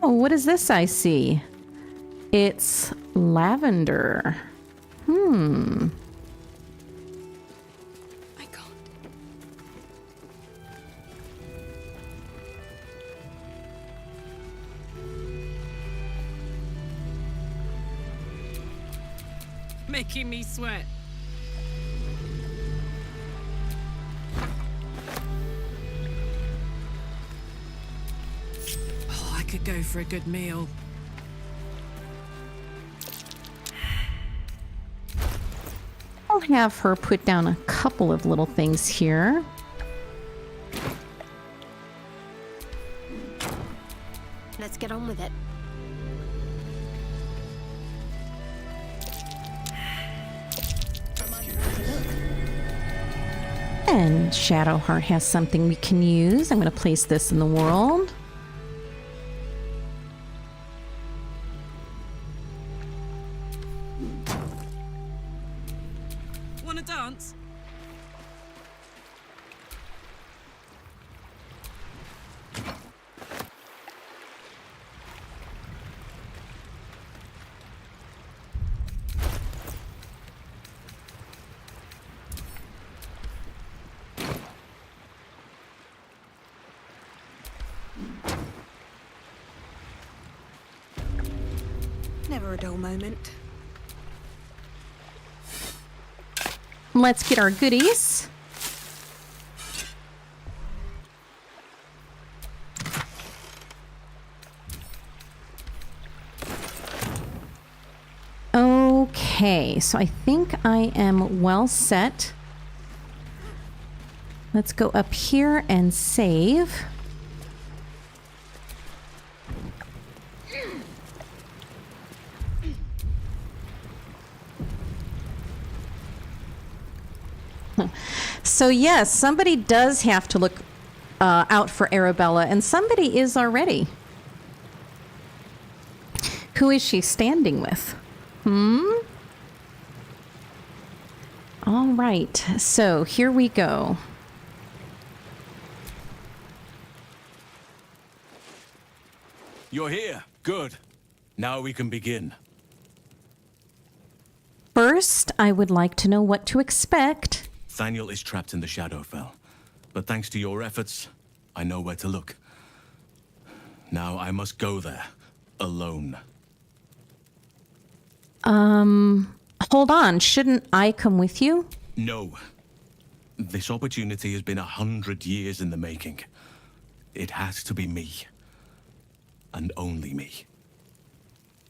Oh, what is this I see? It's lavender. I can't. Making me sweat. Oh, I could go for a good meal. I'll have her put down a couple of little things here. Let's get on with it. And Shadowheart has something we can use. I'm going to place this in the world. Wanna dance? Never a dull moment. Let's get our goodies. Okay, so I think I am well set. Let's go up here and save. So yes, somebody does have to look out for Arabella, and somebody is already. Who is she standing with? All right, so here we go. You're here. Good. Now we can begin. First, I would like to know what to expect. Thaniel is trapped in the Shadowfell, but thanks to your efforts, I know where to look. Now I must go there, alone. Hold on, shouldn't I come with you? No. This opportunity has been 100 years in the making. It has to be me. And only me.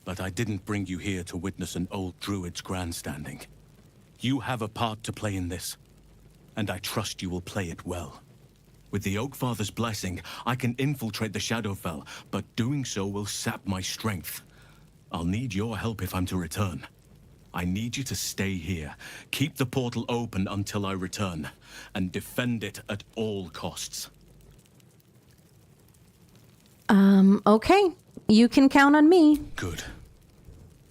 But I didn't bring you here to witness an old druid's grandstanding. You have a part to play in this, and I trust you will play it well. With the Oakfather's blessing, I can infiltrate the Shadowfell, but doing so will sap my strength. I'll need your help if I'm to return. I need you to stay here, keep the portal open until I return, and defend it at all costs. Okay. You can count on me. Good.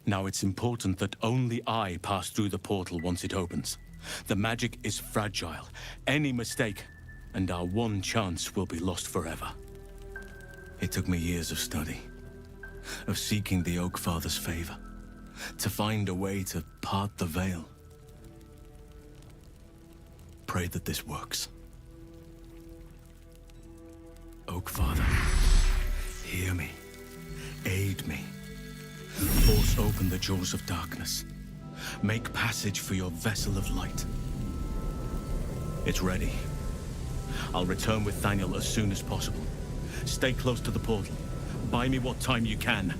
Now it's important that only I pass through the portal once it opens. The magic is fragile. Any mistake, and our one chance will be lost forever. It took me years of study, of seeking the Oakfather's favor, to find a way to part the veil. Pray that this works. Oakfather, hear me. Aid me. Force open the jaws of darkness. Make passage for your vessel of light. It's ready. I'll return with Thaniel as soon as possible. Stay close to the portal. Buy me what time you can.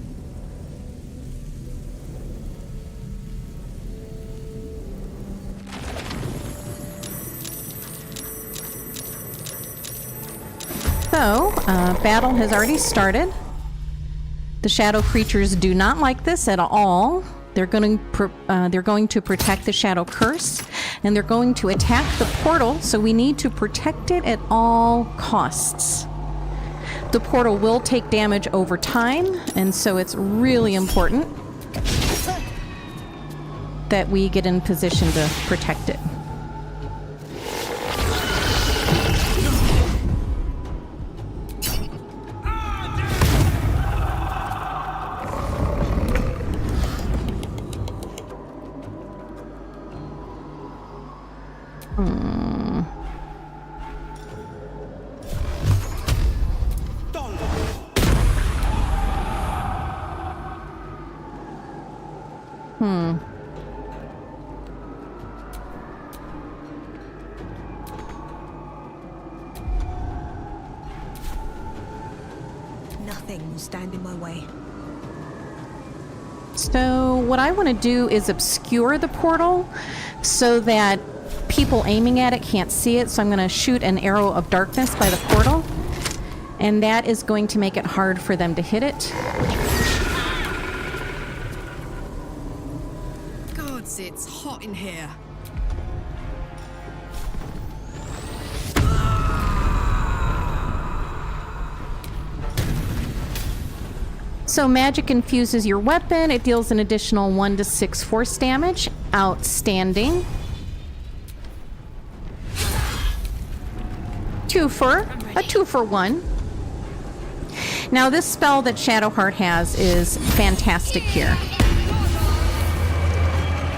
So, battle has already started. The shadow creatures do not like this at all. They're going to protect the Shadow Curse, and they're going to attack the portal, so we need to protect it at all costs. The portal will take damage over time, and so it's really important that we get in position to protect it. Nothing will stand in my way. So what I want to do is obscure the portal so that people aiming at it can't see it. So I'm going to shoot an arrow of darkness by the portal, and that is going to make it hard for them to hit it. Gods, it's hot in here. So magic infuses your weapon. It deals an additional 1 to 6 force damage. Outstanding. A two for one. Now this spell that Shadowheart has is fantastic here.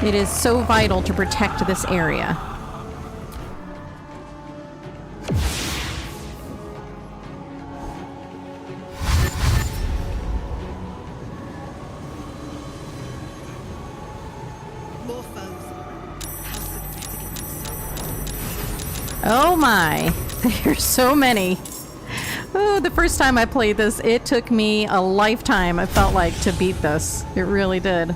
It is so vital to protect this area. Oh my, there's so many. Oh, the first time I played this, it took me a lifetime, it felt like, to beat this. It really did.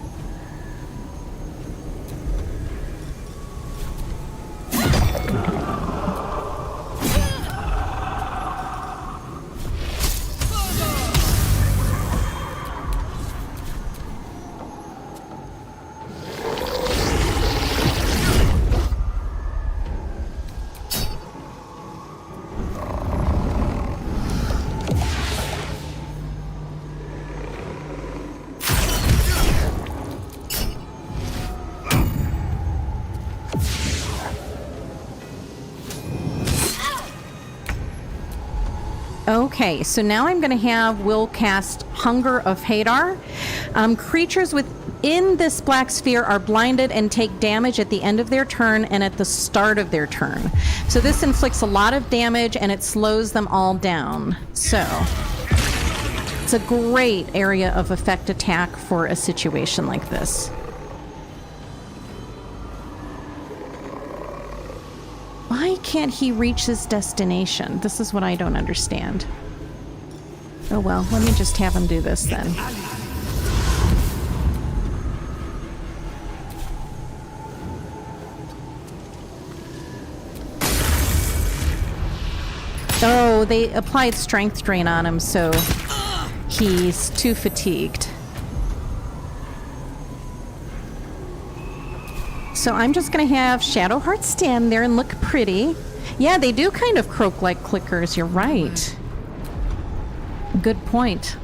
Okay, so now I'm going to have Will cast Hunger of Hadar. Creatures within this black sphere are blinded and take damage at the end of their turn and at the start of their turn. So this inflicts a lot of damage and it slows them all down. So it's a great area of effect attack for a situation like this. Why can't he reach his destination? This is what I don't understand. Oh well, let me just have him do this then. Oh, they applied strength drain on him, so he's too fatigued. So I'm just going to have Shadowheart stand there and look pretty. Yeah, they do kind of croak like clickers, you're right. Good point.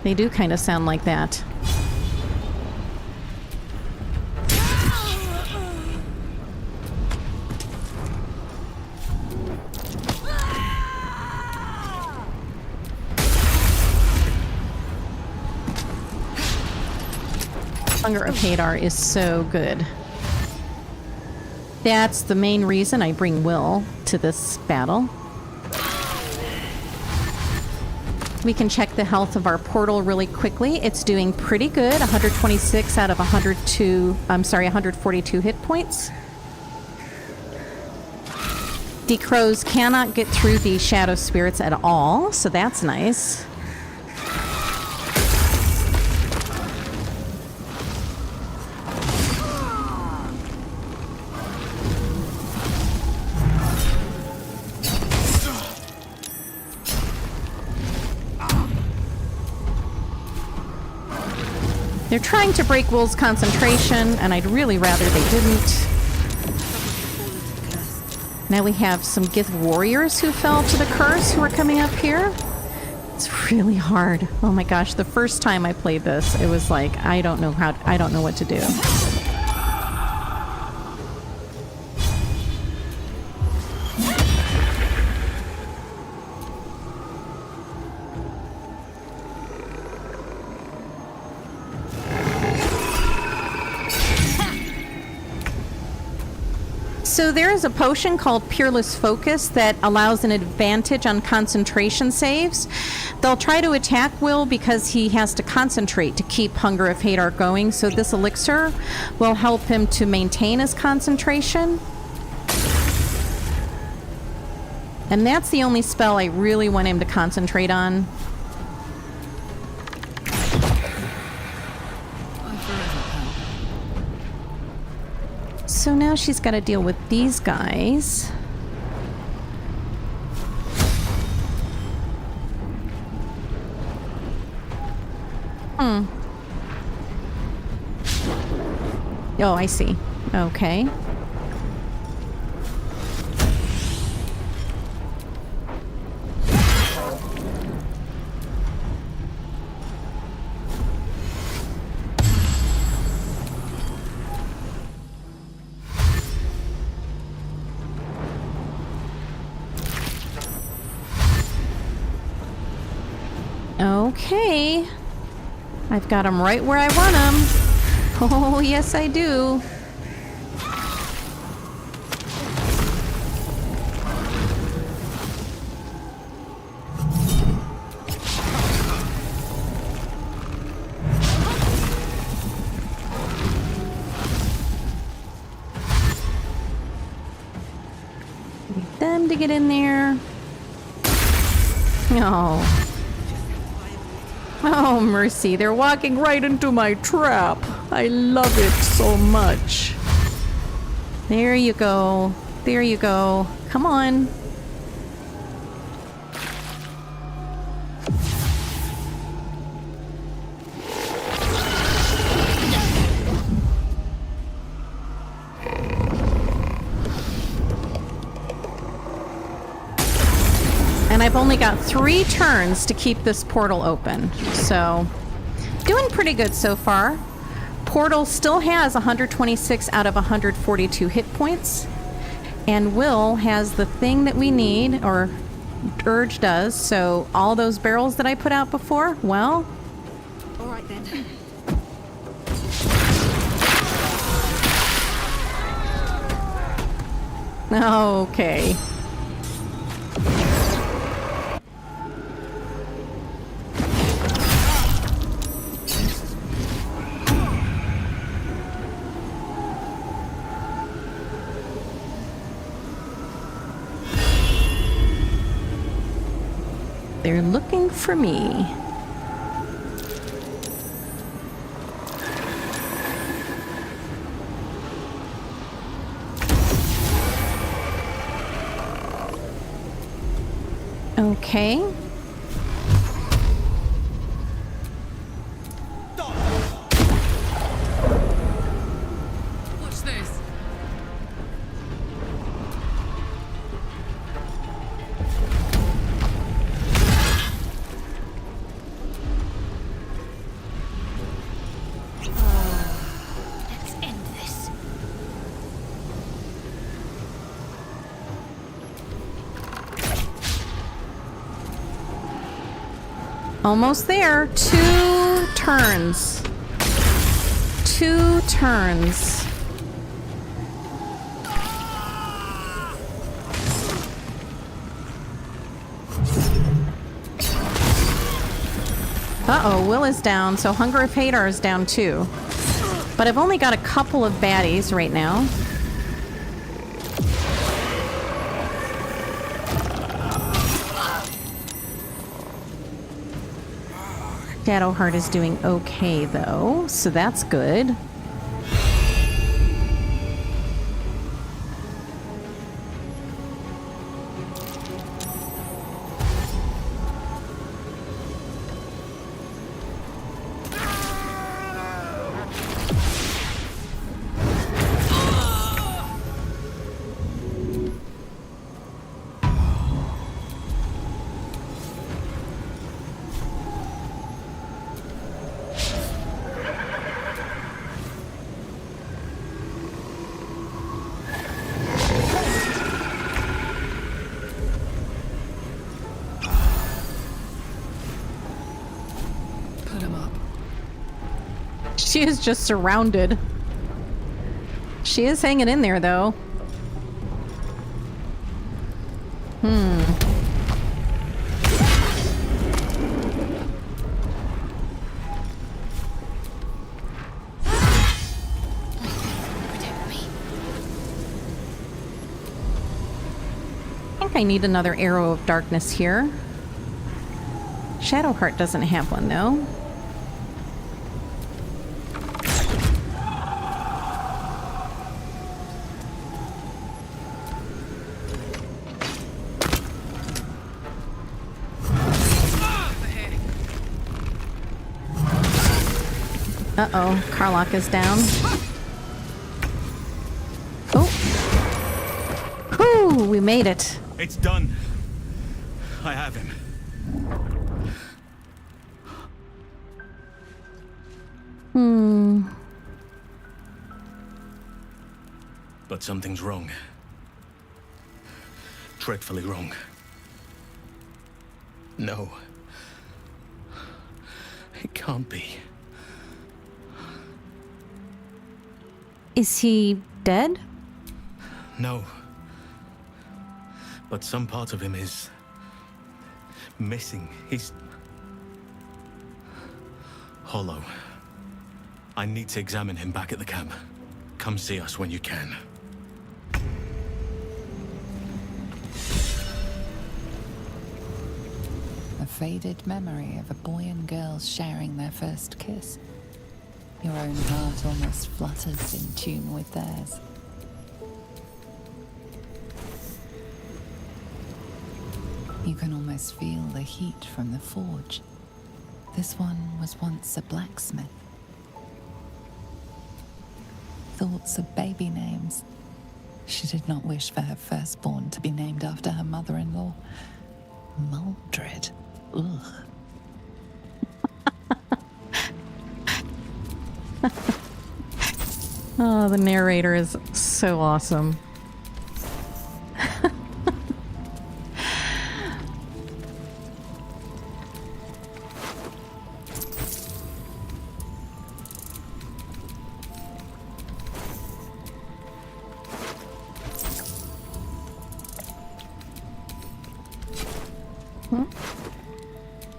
They do kind of sound like that. Hunger of Hadar is so good. That's the main reason I bring Will to this battle. We can check the health of our portal really quickly. It's doing pretty good, 126 out of 142 hit points. D-Crows cannot get through the shadow spirits at all, so that's nice. They're trying to break Will's concentration, and I'd really rather they didn't. Now we have some Gith warriors who fell to the curse who are coming up here. It's really hard. Oh my gosh, the first time I played this, it was like, I don't know what to do. So there is a potion called Peerless Focus that allows an advantage on concentration saves. They'll try to attack Will because he has to concentrate to keep Hunger of Hadar going, so this elixir will help him to maintain his concentration. And that's the only spell I really want him to concentrate on. So now she's got to deal with these guys. Oh, I see. Okay. Okay. I've got him right where I want him. Oh, yes, I do. Need them to get in there. Oh. Oh, mercy. They're walking right into my trap. I love it so much. There you go. There you go. Come on. And I've only got 3 turns to keep this portal open. So, doing pretty good so far. Portal still has 126 out of 142 hit points. And Will has the thing that we need, or Urge does. So, all those barrels that I put out before, well... All right then. Okay. They're looking for me. Okay. Watch this. Let's end this. Almost there. 2 turns. 2 turns. Uh-oh, Will is down, so Hunger of Hadar is down too. But I've only got a couple of baddies right now. Shadowheart is doing okay, though, so that's good. She is just surrounded. She is hanging in there, though. I think I need another arrow of darkness here. Shadowheart doesn't have one, though. Uh-oh, Karlach is down. Oh. Whew, we made it. It's done. I have him. But something's wrong. Dreadfully wrong. No. It can't be. Is he dead? No. But some part of him is missing. He's hollow. I need to examine him back at the camp. Come see us when you can. A faded memory of a boy and girl sharing their first kiss. Your own heart almost flutters in tune with theirs. You can almost feel the heat from the forge. This one was once a blacksmith. Thoughts of baby names. She did not wish for her firstborn to be named after her mother-in-law. Maldred. Ugh. Oh, the narrator is so awesome.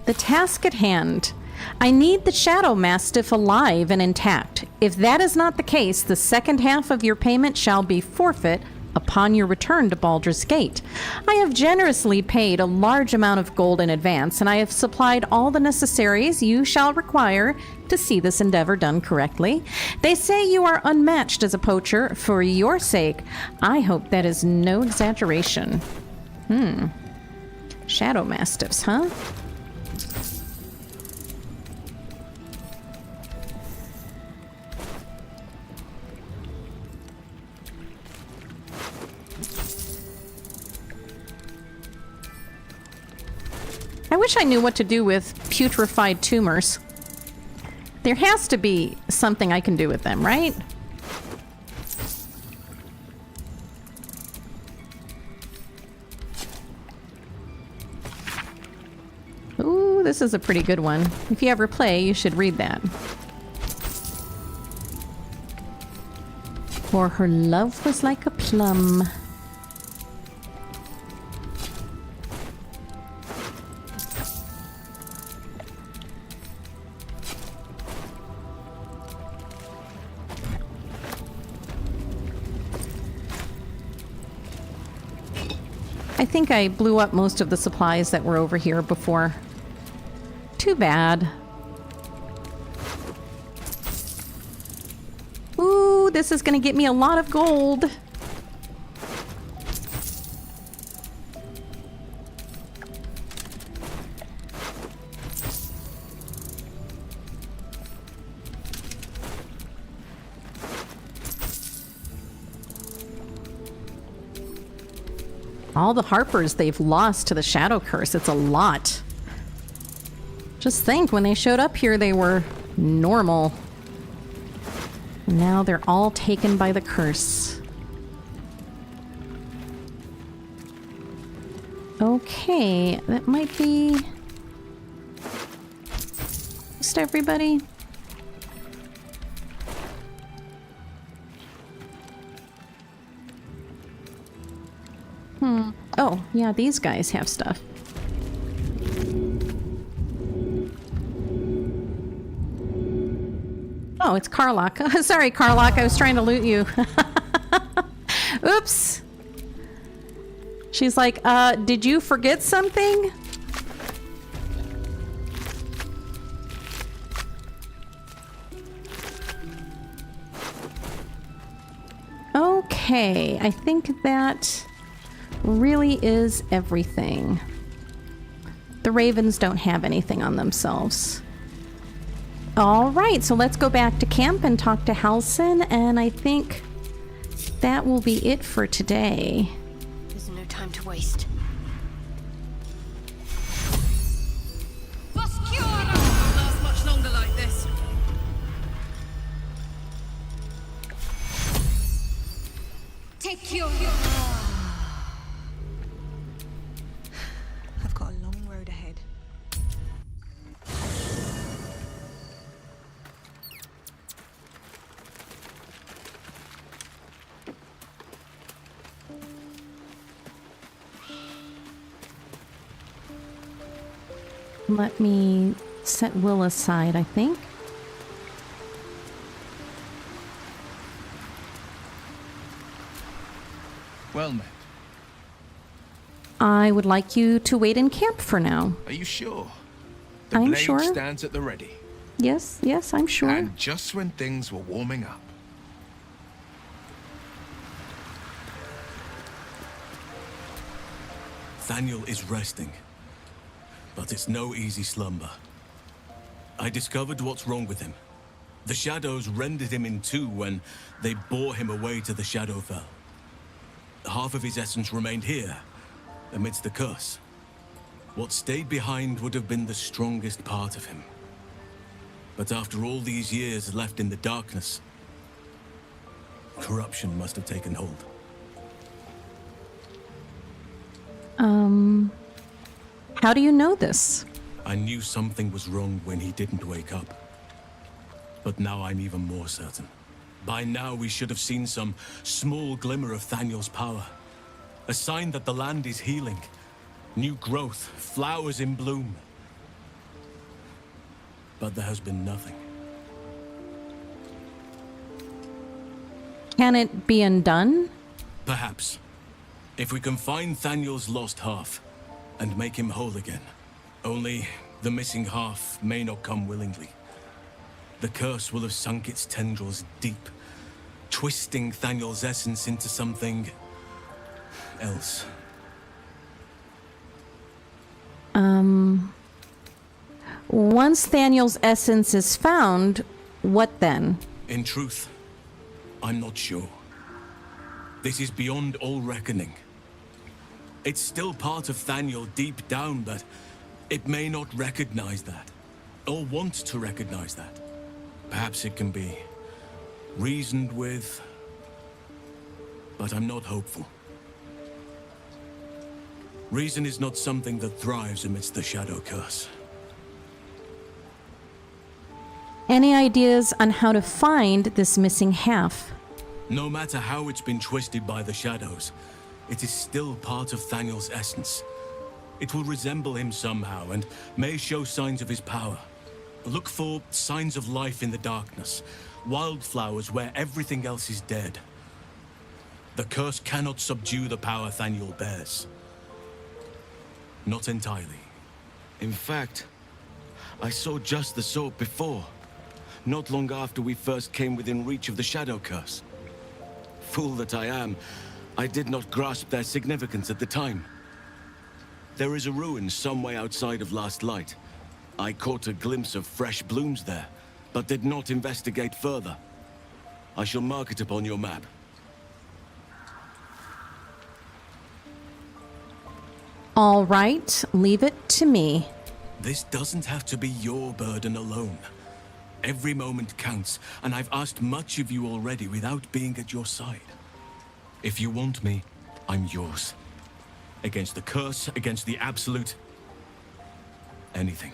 The task at hand. I need the Shadow Mastiff alive and intact. If that is not the case, the second half of your payment shall be forfeit upon your return to Baldur's Gate. I have generously paid a large amount of gold in advance, and I have supplied all the necessaries you shall require to see this endeavor done correctly. They say you are unmatched as a poacher. For your sake, I hope that is no exaggeration. Shadow Mastiffs, huh? I wish I knew what to do with putrefied tumors. There has to be something I can do with them, right? Ooh, this is a pretty good one. If you ever play, you should read that. For her love was like a plum. I think I blew up most of the supplies that were over here before. Too bad. Ooh, this is gonna get me a lot of gold. All the Harpers they've lost to the Shadow Curse, it's a lot. Just think, when they showed up here, they were normal. Now they're all taken by the curse. Okay, that might be just everybody. Oh, yeah, these guys have stuff. Oh, it's Karlach. Sorry, Karlach, I was trying to loot you. Oops. She's like, did you forget something? Okay, I think that really is everything. The ravens don't have anything on themselves. All right, so let's go back to camp and talk to Halsin, and I think that will be it for today. There's no time to waste. Won't last much longer like this. Take your... I've got a long road ahead. Let me set Will aside, I think. Well met. I would like you to wait in camp for now. Are you sure? The I'm blade sure. stands at the ready. Yes, yes, I'm sure. And just when things were warming up. Thaniel is resting, but it's no easy slumber. I discovered what's wrong with him. The shadows rendered him in two when they bore him away to the Shadowfell. Half of his essence remained here, amidst the curse. What stayed behind would have been the strongest part of him. But after all these years left in the darkness, corruption must have taken hold. How do you know this? I knew something was wrong when he didn't wake up. But now I'm even more certain. By now we should have seen some small glimmer of Thaniel's power. A sign that the land is healing. New growth, flowers in bloom. But there has been nothing. Can it be undone? Perhaps. If we can find Thaniel's lost half and make him whole again. Only the missing half may not come willingly. The curse will have sunk its tendrils deep, twisting Thaniel's essence into something else. Once Thaniel's essence is found, what then? In truth, I'm not sure. This is beyond all reckoning. It's still part of Thaniel deep down, but it may not recognize that, or want to recognize that. Perhaps it can be reasoned with, but I'm not hopeful. Reason is not something that thrives amidst the shadow curse. Any ideas on how to find this missing half? No matter how it's been twisted by the shadows, it is still part of Thaniel's essence. It will resemble him somehow and may show signs of his power. Look for signs of life in the darkness, wildflowers where everything else is dead. The curse cannot subdue the power Thaniel bears. Not entirely. In fact, I saw just the sort before, not long after we first came within reach of the shadow curse. Fool that I am, I did not grasp their significance at the time. There is a ruin some way outside of Last Light. I caught a glimpse of fresh blooms there, but did not investigate further. I shall mark it upon your map. All right, leave it to me. This doesn't have to be your burden alone. Every moment counts, and I've asked much of you already without being at your side. If you want me, I'm yours. Against the curse, against the absolute... anything.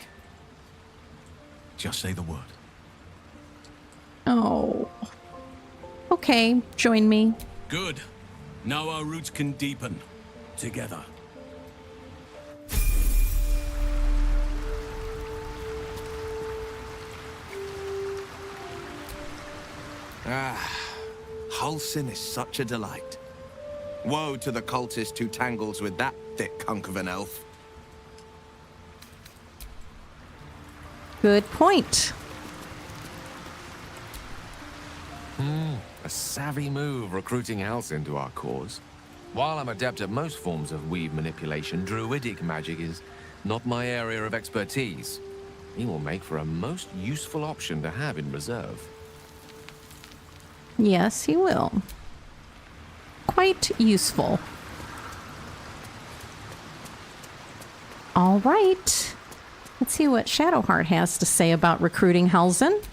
Just say the word. Oh. Okay, join me. Good. Now our roots can deepen. together. Halsin is such a delight. Woe to the cultist who tangles with that thick hunk of an elf. Good point. A savvy move recruiting Halsin to our cause. While I'm adept at most forms of weave manipulation, druidic magic is not my area of expertise. He will make for a most useful option to have in reserve. Yes, he will. Quite useful. All right. Let's see what Shadowheart has to say about recruiting Halsin.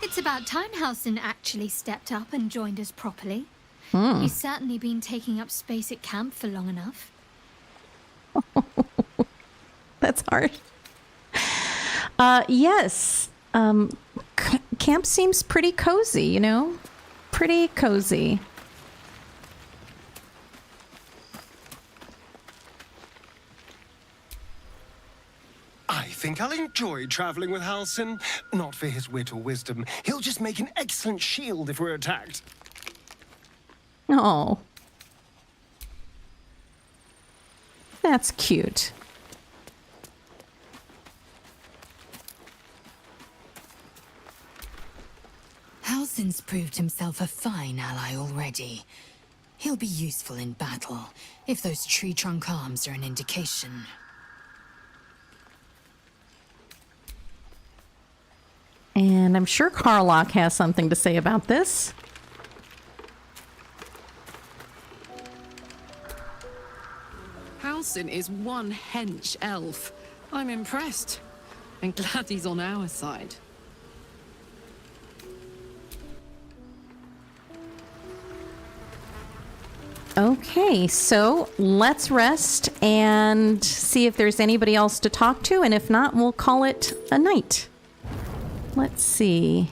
It's about time Halsin actually stepped up and joined us properly. He's certainly been taking up space at camp for long enough. That's hard. Yes. Camp seems pretty cozy, you know? Pretty cozy. I think I'll enjoy traveling with Halsin. Not for his wit or wisdom. He'll just make an excellent shield if we're attacked. Oh. That's cute. Halsin's proved himself a fine ally already. He'll be useful in battle, if those tree trunk arms are an indication. And I'm sure Karlach has something to say about this. Halsin is one hench elf. I'm impressed. And glad he's on our side. Okay, so let's rest and see if there's anybody else to talk to, and if not, we'll call it a night. Let's see.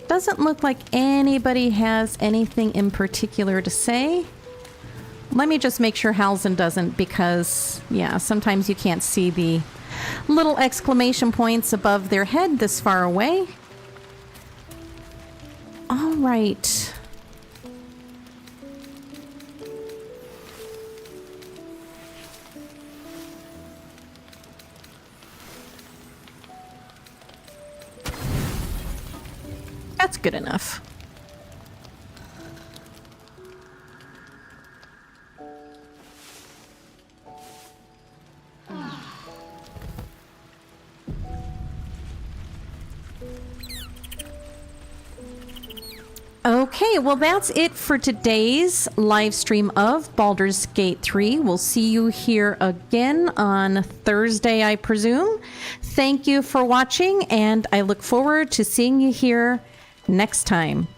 Doesn't look like anybody has anything in particular to say. Let me just make sure Halsin doesn't, because, yeah, sometimes you can't see the little exclamation points above their head this far away. All right. That's good enough. Okay, well that's it for today's live stream of Baldur's Gate 3. We'll see you here again on Thursday, I presume. Thank you for watching, and I look forward to seeing you here next time.